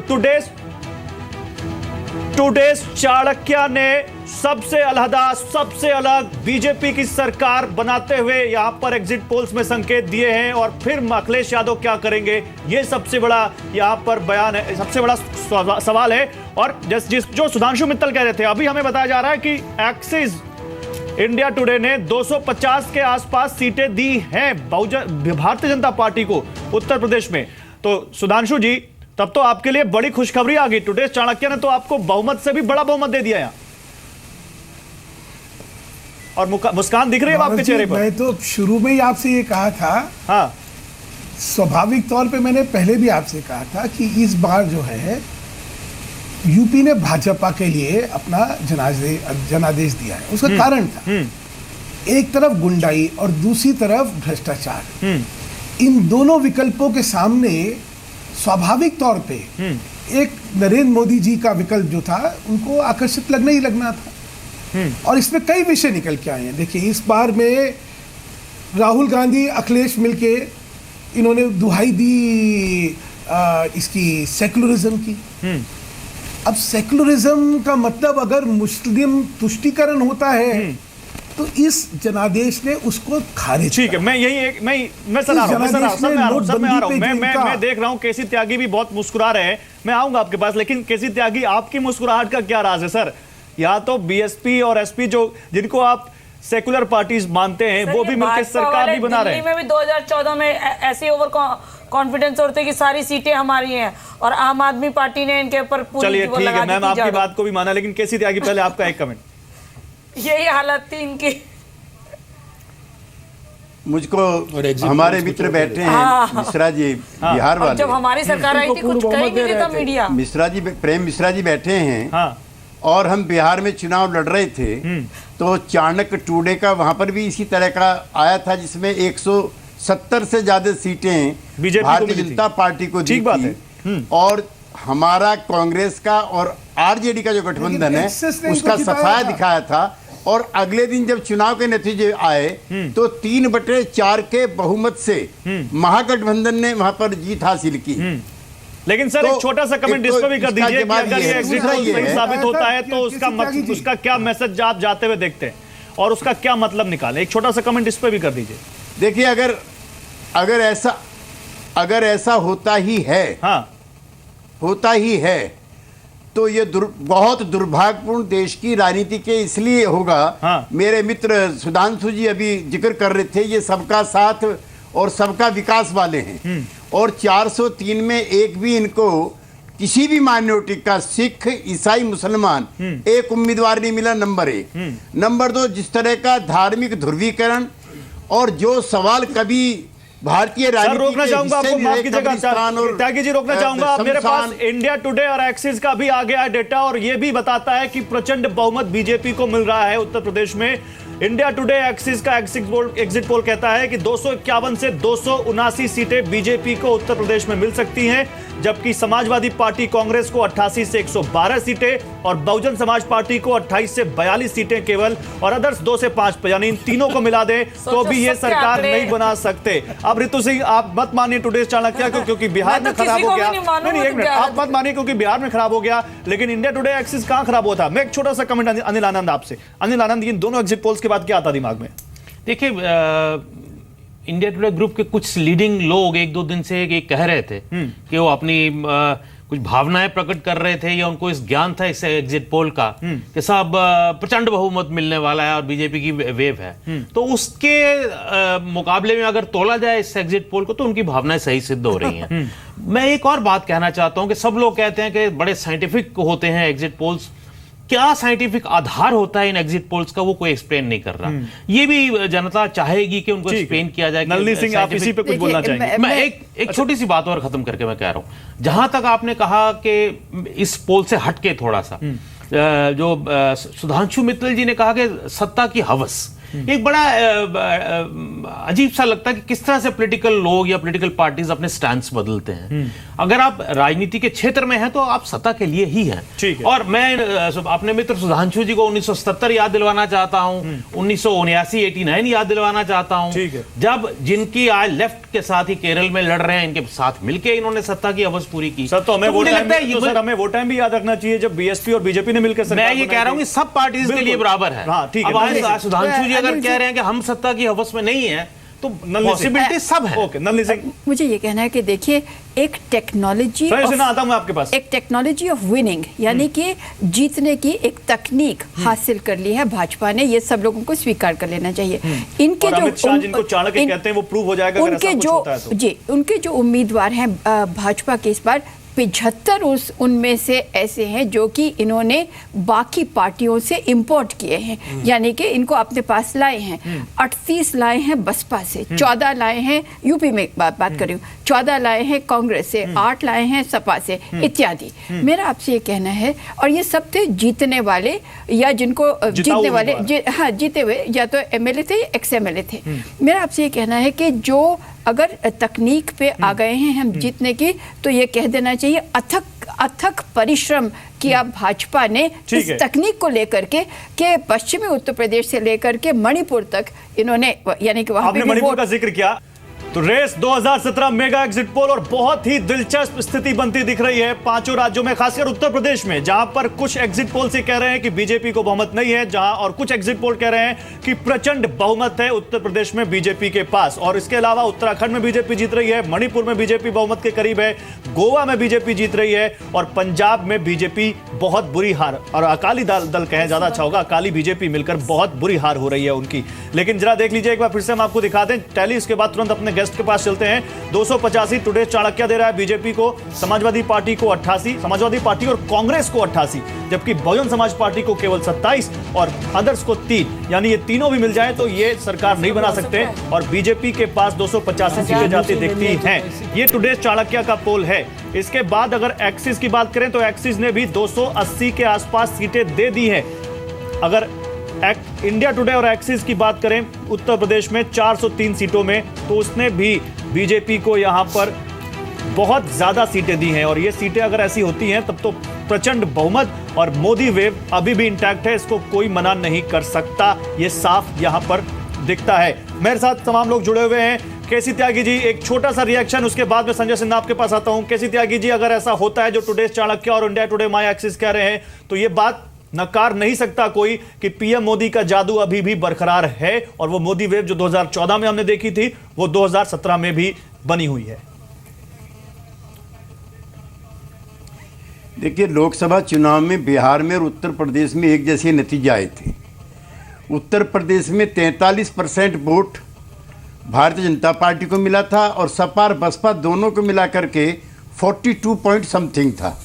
टुडेज चाणक्य ने सबसे अलहदा, सबसे अलग बीजेपी की सरकार बनाते हुए यहां पर एग्जिट पोल्स में संकेत दिए हैं। और फिर अखिलेश यादव क्या करेंगे, यह सबसे बड़ा यहां पर बयान है, सबसे बड़ा सवाल है। और जो सुधांशु मित्तल कह रहे थे, अभी हमें बताया जा रहा है कि एक्सिस इंडिया टुडे ने 250 के आसपास सीटें दी हैं भारतीय जनता पार्टी को उत्तर प्रदेश में। तो सुधांशु जी, तब तो आपके लिए बड़ी खुशखबरी आ गई। टुडेज चाणक्य ने तो आपको बहुमत से भी बड़ा बहुमत दे दिया यहां, और मुस्कान दिख रही है आपके चेहरे पर। मैं तो शुरू में ही आपसे ये कहा था, हाँ, स्वाभाविक तौर पे मैंने पहले भी आपसे कहा था कि इस बार जो है यूपी ने भाजपा के लिए अपना जनादेश दिया है। उसका कारण था, एक तरफ गुंडाई और दूसरी तरफ भ्रष्टाचार। इन दोनों विकल्पों के सामने स्वाभाविक तौर पे एक नरेंद्र मोदी जी का विकल्प जो था उनको आकर्षित लगना ही लगना था। और इसमें कई विषय निकल के आए हैं। देखिए, इस बार में राहुल गांधी अखिलेश मिलके इन्होंने दुहाई दी इसकी सेकुलरिज्म की। अब सेकुलरिज्म का मतलब अगर मुस्लिम तुष्टीकरण होता है तो इस जनादेश ने उसको खारिज। ठीक है, मैं सर आ रहा हूं, मैं देख रहा हूं केसी त्यागी भी बहुत मुस्कुरा रहे हैं। मैं आऊंगा आपके पास, लेकिन केसी त्यागी, आपकी मुस्कुराहट का क्या राज है सर? या तो बीएसपी और एसपी जिनको आप सेकुलर पार्टीज मानते हैं, वो भी मिलकर सरकार नहीं बना रहे हैं। दिल्ली में भी 2014 में ऐसे ओवर कॉन्फिडेंस होते कि सारी सीटें हमारी हैं, और आम आदमी पार्टी ने इनके ऊपर पूरी। चलिए ठीक है, मैम आपकी बात को भी माना, लेकिन केसी त्यागी पहले आपका एक कमेंट। यही हालत थी इनकी। मुझको हमारे मित्र बैठे हैं, मिश्रा जी, बिहार वाले। जब हमारी सरकार आई थी कुछ कहीं नहीं था मीडिया। मिश्रा जी, प्रेम मिश्रा जी बैठे हैं, और हम बिहार में चुनाव लड़ रहे थे, तो चाणक्य टुडे का वहां पर भी इसी तरह का आया था, जिसमें 170 से ज्यादा सीटें भारतीय जनता पार्टी को दी थी। और हमारा कांग्रेस का और आरजेडी का जो गठबंधन है उसका सफाया दिखाया था। और अगले दिन जब चुनाव के नतीजे आए तो 3/4 के बहुमत से महागठबंधन ने वहां पर जीत हासिल की। लेकिन सर, एक छोटा सा कमेंट इस पर भी कर दीजिए कि अगर ये एग्जिट पोल सही साबित होता है तो उसका क्या मैसेज आप जाते हुए देखते हैं, और उसका क्या मतलब निकाले? एक छोटा सा कमेंट इस पर भी कर दीजिए। देखिए, अगर ऐसा होता ही है, होता ही है, तो ये बहुत दुर्भाग्यपूर्ण देश की राजनीति के इसलिए होगा। मेरे मित्र सुधांशु जी अभी जिक्र कर रहे थे, ये सबका साथ और सबका विकास वाले हैं, और 403 में एक भी इनको किसी भी माइनॉरिटी का, सिख, ईसाई, मुसलमान, एक उम्मीदवार नहीं मिला। नंबर 1। नंबर 2, जिस तरह का धार्मिक ध्रुवीकरण, और जो सवाल कभी भारतीय राजनीति रोकना चाहूंगा आपको, माफ कीजिएगा त्यागी जी, रोकना चाहूंगा। मेरे पास इंडिया टुडे और एक्सिस का भी आ गया है डेटा, और यह भी बताता है कि प्रचंड बहुमत बीजेपी को मिल रहा है उत्तर प्रदेश में। इंडिया टुडे एक्सिस का एग्जिट पोल कहता है कि 251 से 279 सीटें बीजेपी को उत्तर प्रदेश में मिल सकती हैं, जबकि समाजवादी पार्टी कांग्रेस को 88 से 112 सीटें, और बहुजन समाज पार्टी को 28 से 42 सीटें केवल, और अदर्स 2 से 5, यानी इन तीनों को मिला दे तो भी ये सरकार नहीं बना सकते। अब रितु सिंह, आप मत मानिए टुडेज चाणक्य को, क्योंकि बिहार में खराब हो गया। नहीं, एक मिनट, आप मत मानिए क्योंकि बिहार में खराब हो गया, लेकिन इंडिया टुडे एक्सिस कहां खराब हुआ था? मैं एक छोटा सा कमेंट अनिल आनंद आपसे। अनिल आनंद, इन दोनों एग्जिट पोल्स के बाद क्या आता दिमाग में? देखिए, इंडिया टुडे ग्रुप के कुछ लीडिंग लोग 1-2 दिन से ये कह रहे थे कि वो अपनी कुछ भावनाएं प्रकट कर रहे थे, या उनको इस ज्ञान था इस एग्जिट पोल का कि साहब प्रचंड बहुमत मिलने वाला है और बीजेपी की वेव है। तो उसके मुकाबले में अगर तोला जाए इस एग्जिट पोल को, तो उनकी भावनाएं सही सिद्ध हो रही हैं। मैं एक और बात कहना चाहता हूं कि सब लोग कहते हैं कि बड़े साइंटिफिक होते हैं एग्जिट पोल्स, क्या साइंटिफिक आधार होता है इन एग्जिट पोल्स का, वो कोई एक्सप्लेन नहीं कर रहा। ये भी जनता चाहेगी कि उनको एक्सप्लेन किया जाए। नलिनी सिंह, आप इसी पे कुछ बोलना चाहेंगे? मैं एक छोटी सी बात और खत्म करके मैं कह रहा हूं, जहां तक आपने कहा कि इस पोल से हटके थोड़ा सा, जो सुधांशु मित्तल जी ने कहा कि सत्ता की हवस, एक बड़ा अजीब सा लगता है कि किस तरह से पॉलिटिकल लोग या पॉलिटिकल पार्टीज अपने स्टैंड्स बदलते हैं। अगर आप राजनीति के क्षेत्र में हैं तो आप सत्ता के लिए ही हैं। और मैं अपने मित्र सुधांशु जी को 1977 याद दिलवाना चाहता हूं, 1979-89 याद दिलवाना चाहता हूं, जब जिनकी आज लेफ्ट के साथ ही केरल में लड़ रहे हैं, इनके साथ मिलकर इन्होंने सत्ता की हवस पूरी की। सर, तो हमें वो टाइम भी याद रखना चाहिए जब बीएसपी और बीजेपी ने मिलकर, मैं ये कह रहा हूं कि सब पार्टीज के लिए बराबर है। अब सुधांशु जी अगर कह रहे हैं कि हम सत्ता की हवस में नहीं है, तो पॉसिबिलिटी सब है। ओके, नलिनी सिंह, मुझे ये कहना है कि देखिए, एक टेक्नोलॉजी आता हूं आपके पास, एक टेक्नोलॉजी ऑफ विनिंग, यानी कि जीतने की एक तकनीक हासिल कर ली है भाजपा ने। ये सब लोगों को स्वीकार कर लेना चाहिए। इनके जो जिनको चाणक्य कहते हैं वो प्रूव हो जाएगा अगर ऐसा कुछ होता है तो। जी, उनके जो उम्मीदवार हैं भाजपा के इस बार 75 उनमें से ऐसे हैं जो कि इन्होंने बाकी पार्टियों से इंपोर्ट किए हैं, यानी कि इनको अपने पास लाए हैं। 38 लाए हैं बसपा से, 14 लाए हैं यूपी में बात कर रही हूँ, 14 लाए हैं कांग्रेस से, 8 लाए हैं सपा से इत्यादि। मेरा आपसे ये कहना है, और ये सब थे जीतने वाले या जिनको जीतने वाले जीते हुए या तो एमएलए थे या एक्स एमएलए थे। मेरा आपसे ये कहना है कि जो अगर तकनीक पे आ गए हैं हम जीतने की, तो ये कह देना चाहिए अथक परिश्रम किया भाजपा ने इस तकनीक को लेकर के पश्चिमी उत्तर प्रदेश से लेकर के मणिपुर तक इन्होंने, यानी कि वहां पे मणिपुर का जिक्र किया। तो रेस 2017 मेगा एग्जिट पोल, और बहुत ही दिलचस्प स्थिति बनती दिख रही है पांचों राज्यों में, खासकर उत्तर प्रदेश में, जहां पर कुछ एग्जिट पोल से कह रहे हैं कि बीजेपी को बहुमत नहीं है, जहां और कुछ एग्जिट पोल कह रहे हैं कि प्रचंड बहुमत है उत्तर प्रदेश में बीजेपी के पास। और इसके अलावा उत्तराखंड में बीजेपी जीत रही है, मणिपुर में बीजेपी बहुमत के करीब है, गोवा में बीजेपी जीत रही है, और पंजाब में बीजेपी बहुत बुरी हार, और अकाली दल कहें ज्यादा अच्छा होगा, अकाली बीजेपी मिलकर बहुत बुरी हार हो रही है उनकी। लेकिन जरा देख लीजिए एक बार फिर से हम आपको दिखा दें टैली, इसके बाद तुरंत अपने गेस्ट के पास चलते हैं। 285 टुडे चाणक्य दे रहा है बीजेपी को, समाजवादी पार्टी को 88, समाजवादी पार्टी और कांग्रेस को 88, जबकि बहुजन समाज पार्टी को केवल 27 और अदर्स को 3, यानी ये तीनों भी मिल जाए तो ये सरकार नहीं बना सकते, और बीजेपी के पास 285 सीटें जाती दिखती हैं। ये टुडे चाणक्य का पोल है। इसके बाद अगर एक्सिस की बात करें तो एक्सिस ने भी 280 के आसपास सीटें दे दी हैं। अगर इंडिया टुडे और एक्सिस की बात करें उत्तर प्रदेश में 403 सीटों में, तो उसने भी बीजेपी को यहां पर बहुत ज्यादा सीटें दी हैं। और ये सीटें अगर ऐसी होती हैं तब तो प्रचंड बहुमत और मोदी वेव अभी भी इंटैक्ट है, इसको कोई मना नहीं कर सकता, ये साफ यहां पर दिखता है। मेरे साथ तमाम लोग जुड़े हुए हैं। केसी त्यागी जी, एक छोटा सा रिएक्शन, उसके बाद में संजय सिन्हा आपके पास आता हूं। केसी त्यागी जी, अगर ऐसा होता है जो टुडे चाणक्य और इंडिया टुडे माय एक्सिस कह रहे हैं, तो ये बात नकार नहीं सकता कोई कि पीएम मोदी का जादू अभी भी बरकरार है, और वो मोदी वेव जो 2014 में हमने देखी थी वो 2017 में भी बनी हुई है। देखिए, लोकसभा चुनाव में बिहार में और उत्तर प्रदेश में एक जैसे नतीजे आए थे। उत्तर प्रदेश में 43% वोट भारतीय जनता पार्टी को मिला था, और सपा और बसपा दोनों को मिला करके 42 पॉइंट समथिंग था।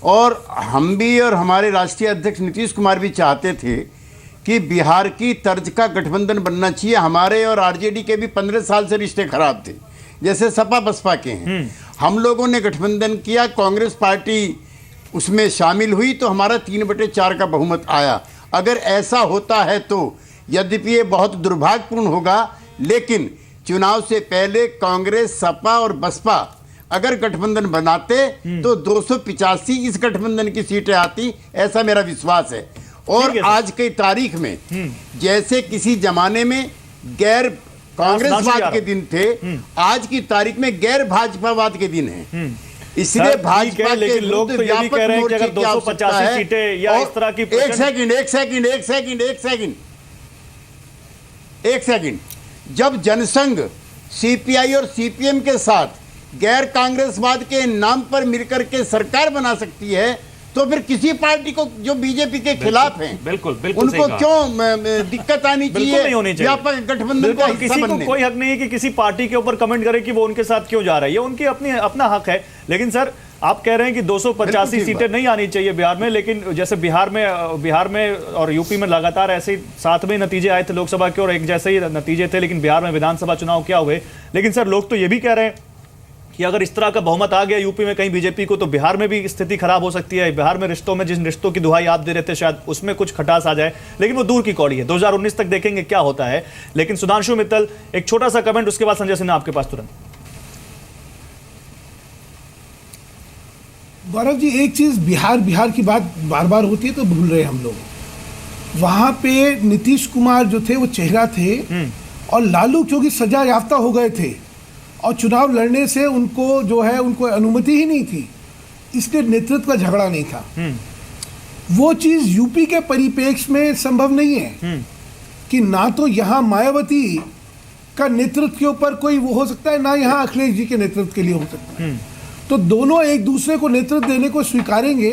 और हम भी और हमारे राष्ट्रीय अध्यक्ष नीतीश कुमार भी चाहते थे कि बिहार की तर्ज का गठबंधन बनना चाहिए। हमारे और आरजेडी के भी 15 साल से रिश्ते खराब थे, जैसे सपा बसपा के हैं। हम लोगों ने गठबंधन किया, कांग्रेस पार्टी उसमें शामिल हुई, तो हमारा 3/4 का बहुमत आया। अगर ऐसा होता है तो यद्यपि ये बहुत दुर्भाग्यपूर्ण होगा, लेकिन चुनाव से पहले कांग्रेस, सपा और बसपा अगर गठबंधन बनाते तो 285 इस गठबंधन की सीटें आती, ऐसा मेरा विश्वास है। और आज की तारीख में जैसे किसी जमाने में गैर कांग्रेसवाद के दिन थे, आज की तारीख में गैर भाजपावाद के दिन है। इसलिए भाजपा के लोग तो ये भी कह रहे हैं कि अगर 285 सीटें या इस तरह की एक सेकंड, जब जनसंघ सीपीआई और सीपीएम के साथ गैर कांग्रेसवाद के नाम पर मिलकर के सरकार बना सकती है, तो फिर किसी पार्टी को जो बीजेपी के खिलाफ हैं, बिल्कुल उनको क्यों दिक्कत आनी चाहिए? व्यापक गठबंधन का किसी को कोई हक नहीं है कि किसी पार्टी के ऊपर कमेंट करे कि वो उनके साथ क्यों जा रहा है, ये उनकी अपना हक है। लेकिन सर, आप कह रहे हैं कि 285 सीटें नहीं आनी चाहिए बिहार में, लेकिन जैसे बिहार में और यूपी में लगातार ऐसे ही साथ में नतीजे आए थे लोकसभा के और एक जैसे ही नतीजे थे, लेकिन बिहार में विधानसभा चुनाव क्या हुए। लेकिन सर लोग तो ये भी कह रहे हैं कि अगर इस तरह का बहुमत आ गया यूपी में कहीं बीजेपी को, तो बिहार में भी स्थिति खराब हो सकती है। बिहार में रिश्तों में जिन रिश्तों की दुहाई आप दे रहे थे शायद उसमें कुछ खटास आ जाए, लेकिन वो दूर की कौड़ी है। 2019 तक देखेंगे क्या होता है। लेकिन सुधांशु मित्तल एक छोटा सा कमेंट, उसके बाद संजय सिन्हा आपके पास तुरंत। गौरव जी, एक चीज बिहार की बात बार बार होती है तो भूल रहे हम लोग। वहां पे नीतीश कुमार जो थे वो चेहरा थे और लालू क्योंकि सजा याफ्ता हो गए थे और चुनाव लड़ने से उनको जो है उनको अनुमति ही नहीं थी, इसलिए नेतृत्व का झगड़ा नहीं था। वो चीज यूपी के परिप्रेक्ष्य में संभव नहीं है कि ना तो यहाँ मायावती का नेतृत्व के ऊपर कोई वो हो सकता है, ना यहाँ अखिलेश जी के नेतृत्व के लिए हो सकता है। तो दोनों एक दूसरे को नेतृत्व देने को स्वीकारेंगे,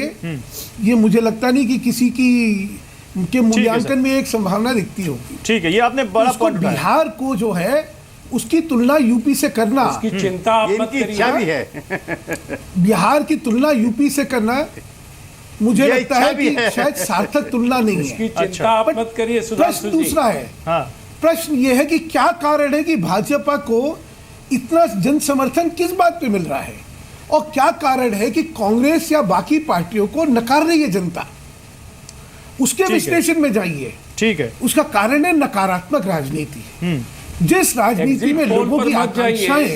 ये मुझे लगता नहीं कि किसी के मूल्यांकन में एक संभावना दिखती होगी। ठीक है, ये आपने बड़ा पॉइंट उठाया। बिहार को जो है उसकी तुलना यूपी से करना, उसकी चिंता आप मत करिए। भी है बिहार की तुलना यूपी से करना मुझे लगता है कि शायद सार्थक तुलना नहीं है। उसकी चिंता आप मत करिए। प्रश्न दूसरा है, प्रश्न ये है कि क्या कारण है कि भाजपा को इतना जन समर्थन किस बात पे मिल रहा है, और क्या कारण है कि कांग्रेस या बाकी पार्टियों को नकार रही है जनता। उसके विश्लेषण में जाइए। ठीक है, उसका कारण है नकारात्मक राजनीति। जिस राजनीति में लोगों की आकांक्षाएं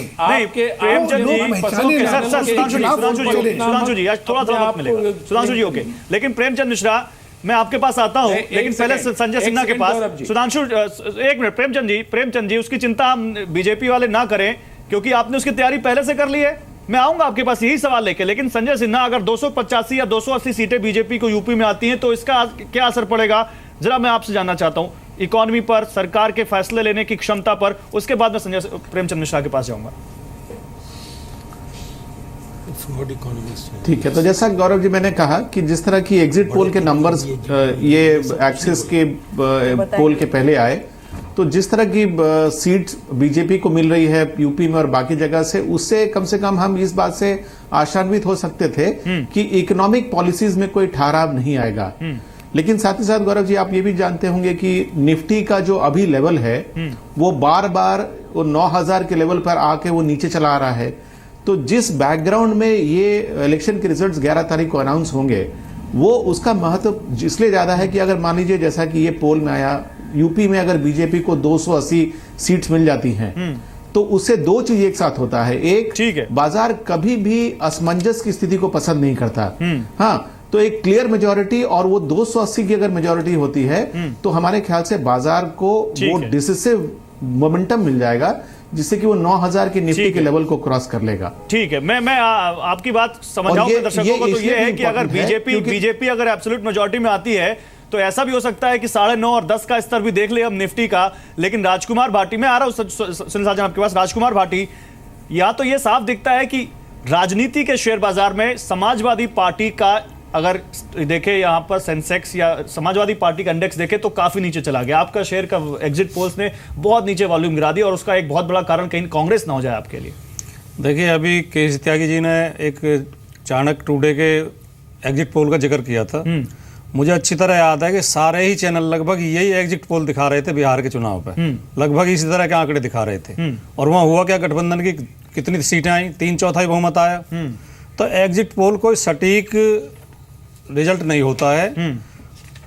सुधांशु जी आज थोड़ा सा वक्त मिलेगा। सुधांशु जी ओके, लेकिन प्रेमचंद मिश्रा मैं आपके पास आता हूं, लेकिन पहले संजय सिन्हा के पास। सुधांशु एक मिनट, प्रेमचंद जी उसकी चिंता हम बीजेपी वाले ना करें क्योंकि आपने उसकी तैयारी पहले से कर ली है। मैं आऊंगा आपके पास यही सवाल लेके, लेकिन संजय सिन्हा अगर 285 या 280 सीटें बीजेपी को यूपी में आती हैं तो इसका क्या असर पड़ेगा, जरा मैं आपसे जानना चाहता हूं। इकोनॉमी पर, सरकार के फैसले लेने की क्षमता पर, उसके बाद मैं संजय प्रेमचंद मिश्रा के पास जाऊंगा। ठीक है, तो जैसा गौरव जी मैंने कहा कि जिस तरह की एग्जिट पोल के नंबर्स ये एक्सिस के पोल के पहले आए, तो जिस तरह की सीट्स बीजेपी को मिल रही है यूपी में और बाकी जगह से, उससे कम से कम हम इस बात से आशान्वित हो सकते थे कि इकोनॉमिक पॉलिसीज में कोई ठहराव नहीं आएगा। लेकिन साथ ही साथ गौरव जी आप ये भी जानते होंगे कि निफ्टी का जो अभी लेवल है वो बार बार वो 9000 के लेवल पर आके वो नीचे चला आ रहा है। तो जिस बैकग्राउंड में ये इलेक्शन के रिजल्ट्स 11 तारीख को अनाउंस होंगे, वो उसका महत्व इसलिए ज्यादा है कि अगर मान लीजिए जैसा कि ये पोल में आया, यूपी में अगर बीजेपी को 280 सीट्स मिल जाती हैं तो उससे दो चीज एक साथ होता है। एक, ठीक है, बाजार कभी भी असमंजस की स्थिति को पसंद नहीं करता। हाँ, तो एक क्लियर मेजॉरिटी, और वो 280 की अगर मेजॉरिटी होती है तो हमारे ख्याल से बाजार को वो डिसिसिव मोमेंटम मिल जाएगा जिससे कि वो 9000 के निफ्टी के लेवल को क्रॉस कर लेगा। ठीक है, मैं आपकी बात समझाऊं दर्शकों को, तो ये है कि अगर बीजेपी अगर एब्सोल्यूट मेजॉरिटी में आती है तो ऐसा भी हो सकता है कि 9.5 और 10 का स्तर भी देख ले हम निफ्टी का। लेकिन राजकुमार भाटी, मैं आ रहा हूं सुनील साहब आपके पास। राजकुमार भाटी, या तो ये साफ दिखता है कि राजनीति के शेयर बाजार में समाजवादी पार्टी का अगर देखे यहां पर सेंसेक्स या समाजवादी पार्टी का इंडेक्स देखे तो काफी नीचे चला गया। आपका शेयर का एग्जिट पोल्स ने बहुत नीचे वॉल्यूम गिरा दिया और उसका एक बहुत बड़ा कारण कहीं कांग्रेस ना हो जाए आपके लिए। देखिए, अभी केसी त्यागी जी ने एक चाणक्य टुडे के एग्जिट पोल का जिक्र किया था। मुझे अच्छी तरह याद है कि सारे ही चैनल लगभग यही एग्जिट पोल दिखा रहे थे बिहार के चुनाव पे, लगभग इसी तरह के आंकड़े दिखा रहे थे। और वहां हुआ क्या, गठबंधन की कितनी सीटें आई, 3/4 बहुमत आया। तो एग्जिट पोल कोई सटीक रिजल्ट नहीं होता है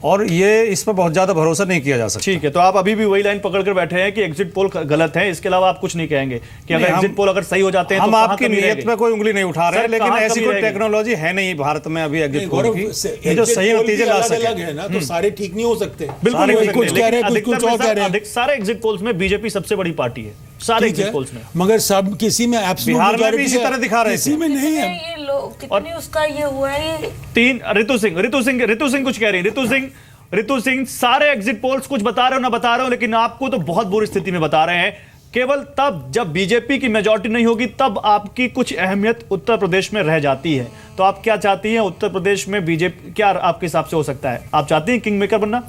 और ये इस पर बहुत ज्यादा भरोसा नहीं किया जा सकता। ठीक है, तो आप अभी भी वही लाइन पकड़ कर बैठे हैं कि एग्जिट पोल गलत है, इसके अलावा आप कुछ नहीं कहेंगे कि अगर एग्जिट पोल अगर सही हो जाते हैं हम तो आपकी नीयत पे कोई उंगली नहीं उठा रहे हैं, लेकिन ऐसी कोई टेक्नोलॉजी है नहीं भारत में अभी एग्जिट पोल की जो सही नतीजे ला सके ना, तो सारे ठीक नहीं हो सकते। बिल्कुल, कुछ कह रहे हैं, कुछ और कह रहे हैं। सारे एग्जिट पोल्स में बीजेपी सबसे बड़ी पार्टी है, सारे एग्जिट पोल्स में, मगर सब किसी में एब्सोल्यूट मेजॉरिटी इसी तरह दिखा रहे हैं, किसी में नहीं है। ये लोग कितने उसका ये हुआ है 3। ऋतु सिंह कुछ कह रही है। ऋतु सिंह, सारे एग्जिट पोल्स कुछ बता रहे हो ना बता रहे हो, लेकिन आपको तो बहुत बुरी स्थिति में बता रहे हैं। केवल तब जब बीजेपी की मेजॉरिटी नहीं होगी तब आपकी कुछ अहमियत उत्तर प्रदेश में रह जाती है। तो आप क्या चाहती हैं उत्तर प्रदेश में बीजेपी, क्या आपके हिसाब से हो सकता है? आप चाहती हैं किंग मेकर बनना?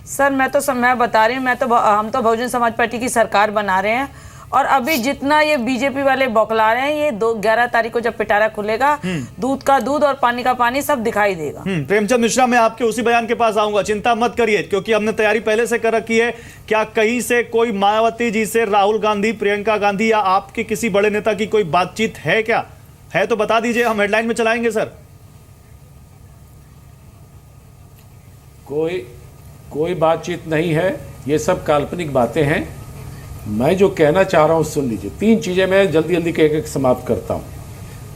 सर मैं बता रही हूँ, हम तो बहुजन समाज पार्टी की सरकार बना रहे हैं और अभी जितना ये बीजेपी वाले बौखला रहे हैं, ये 11 तारीख को जब पिटारा खुलेगा, दूध का दूध और पानी का पानी सब दिखाई देगा। प्रेमचंद मिश्रा, मैं आपके उसी बयान के पास आऊंगा, चिंता मत करिए, क्योंकि हमने तैयारी पहले से कर रखी है। क्या कहीं से कोई मायावती जी से राहुल गांधी, प्रियंका गांधी या आपके किसी बड़े नेता की कोई बातचीत है? क्या है तो बता दीजिए, हम हेडलाइन में चलाएंगे सर। कोई बातचीत नहीं है, ये सब काल्पनिक बातें हैं। मैं जो कहना चाह रहा हूं सुन लीजिए। 3 चीजें मैं जल्दी जल्दी एक समाप्त करता हूं।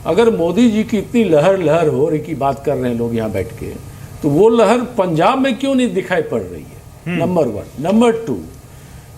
अगर मोदी जी की इतनी लहर हो रही की बात कर रहे हैं लोग यहाँ बैठ के, तो वो लहर पंजाब में क्यों नहीं दिखाई पड़ रही है? नंबर 1। नंबर 2,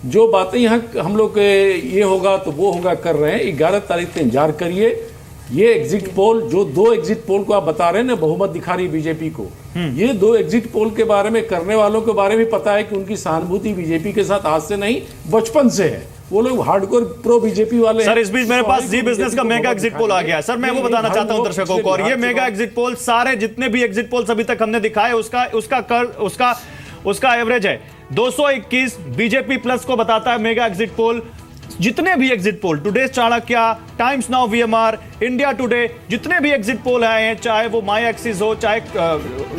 जो बातें यहाँ हम लोग ये होगा तो वो होगा कर रहे हैं, 11 तारीख से इंतजार करिए। ये एग्जिट पोल, जो 2 एग्जिट पोल को आप बता रहे हैं ना, बहुमत दिखा रही है बीजेपी को, ये 2 एग्जिट पोल के बारे में करने वालों के बारे में पता है कि उनकी सहानुभूति बीजेपी के साथ आज से नहीं, बचपन से है। वो लोग हार्डकोर प्रो बीजेपी वाले सर। इस बीच मेरे पास जी बिजनेस का मेगा एग्जिट पोल आ गया है सर, मैं वो बताना चाहता हूं दर्शकों को। और ये मेगा एग्जिट पोल, सारे जितने भी एग्जिट पोल्स अभी तक हमने दिखाए, उसका एवरेज है 221। बीजेपी प्लस को बताता है मेगा एग्जिट पोल। जितने भी exit poll, today Chanakya, times now VMR, India today, जितने भी एग्जिट पोल आए हैं, चाहे वो माई एक्सिस हो, चाहे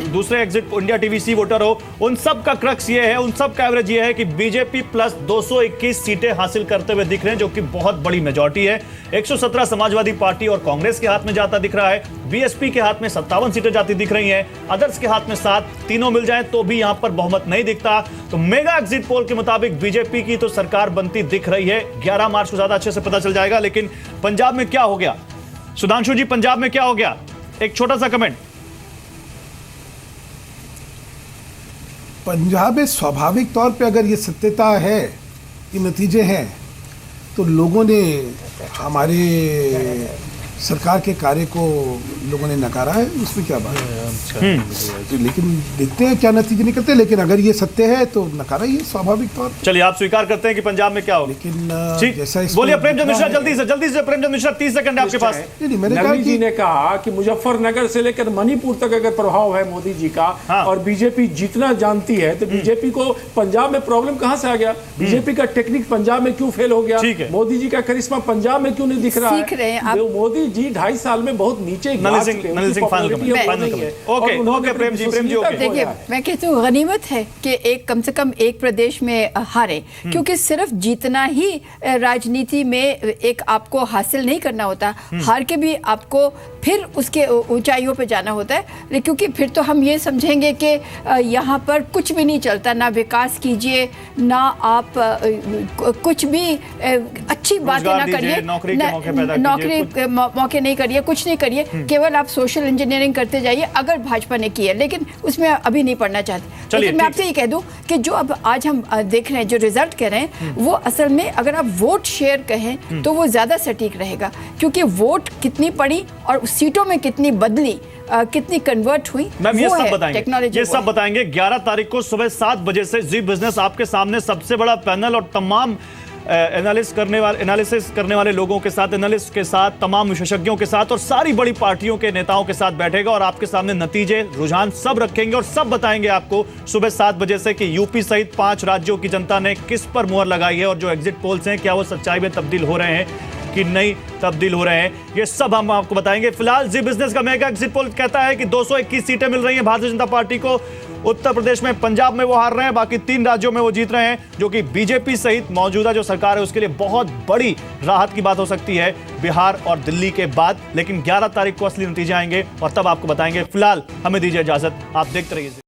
दूसरे एग्जिट इंडिया टीवीसी वोटर हो, उन सब का क्रक्स ये है, उन सब का एवरेज ये है कि बीजेपी प्लस 221 सीटें हासिल करते हुए दिख रहे हैं, जो कि बहुत बड़ी मेजॉरिटी है। 117 समाजवादी पार्टी और कांग्रेस के हाथ में जाता दिख रहा है, बीएसपी के हाथ में 57 सीटें जाती दिख रही हैं, अदर्स के हाथ में 7, तीनों मिल जाए तो भी यहां पर बहुमत नहीं दिखता। तो मेगा एग्जिट पोल के मुताबिक बीजेपी की तो सरकार बनती दिख रही है। 11 मार्च को ज्यादा अच्छे से पता चल जाएगा। लेकिन पंजाब में क्या हो गया सुधांशु जी, पंजाब में क्या हो गया? एक छोटा सा कमेंट। पंजाब में स्वाभाविक तौर पे अगर ये सत्यता है, ये नतीजे हैं, तो लोगों ने हमारे सरकार के कार्य को लोगों ने नकारा है, उसमें क्या बात है। लेकिन देखते हैं क्या नतीजे निकलते हैं। लेकिन अगर ये सत्य है तो नकारा ही है स्वाभाविक तौर पर। चलिए, आप स्वीकार करते हैं कि पंजाब में क्या हो। लेकिन जैसा बोलिए प्रेमचंद मिश्रा, जल्दी से प्रेमचंद मिश्रा, 30 सेकंड आपके पास। नकवी जी ने कहा कि मुजफ्फरनगर से लेकर मणिपुर तक अगर प्रभाव है मोदी जी का, और बीजेपी जितना जानती है, तो बीजेपी को पंजाब में प्रॉब्लम कहां से आ गया? बीजेपी का टेक्निक पंजाब में क्यों फेल हो गया? मोदी जी का करिश्मा पंजाब में क्यों नहीं दिख रहा है? मोदी जी 2.5 साल में बहुत नीचे देखिए, मैं कहती हूँ गनीमत है कि एक कम से कम एक प्रदेश में हारे, क्योंकि सिर्फ जीतना ही राजनीति में एक आपको हासिल नहीं करना होता, हार के भी आपको फिर उसके ऊंचाइयों पे जाना होता है। क्योंकि फिर तो हम ये समझेंगे कि यहाँ पर कुछ भी नहीं चलता, ना विकास कीजिए, ना आप कुछ भी अच्छी बातें ना करिए, नौकरी मौके नहीं करिए, कुछ नहीं करिए, केवल आप सोशल इंजीनियरिंग करते जाइए, अगर भाजपा ने की है। लेकिन उसमें अभी नहीं पढ़ना चाहते। लेकिन मैं आपसे ये कह दूं कि जो अब आज हम देख रहे हैं, जो रिजल्ट कह रहे हैं, वो असल में अगर आप वोट शेयर कहें तो वो ज्यादा सटीक रहेगा, क्योंकि वोट कितनी पड़ी और सीटों में कितनी बदली, कितनी कन्वर्ट हुई, मैम ये सब बताएंगे, ये सब बताएंगे। 11 तारीख को सुबह 7 बजे से जी बिजनेस आपके सामने सबसे बड़ा पैनल और तमाम एनालिसिस करने वाले लोगों के साथ, एनालिस्ट के साथ, तमाम विशेषज्ञों के साथ और सारी बड़ी पार्टियों के नेताओं के साथ बैठेगा और आपके सामने नतीजे, रुझान सब रखेंगे और सब बताएंगे आपको सुबह 7 बजे से कि यूपी सहित 5 राज्यों की जनता ने किस पर मुहर लगाई है और जो एग्जिट पोल्स हैं क्या वो सच्चाई में तब्दील हो रहे हैं कि नहीं तब्दील हो रहे हैं, ये सब हम आपको बताएंगे। फिलहाल जी बिजनेस का मेगा एग्जिट पोल कहता है कि 221 सीटें मिल रही हैं भारतीय जनता पार्टी को। उत्तर प्रदेश में, पंजाब में वो हार रहे हैं, बाकी 3 राज्यों में वो जीत रहे हैं, जो कि बीजेपी सहित मौजूदा जो सरकार है उसके लिए बहुत बड़ी राहत की बात हो सकती है बिहार और दिल्ली के बाद। लेकिन 11 तारीख को असली नतीजे आएंगे और तब आपको बताएंगे। फिलहाल हमें दीजिए इजाजत, आप देखते रहिए।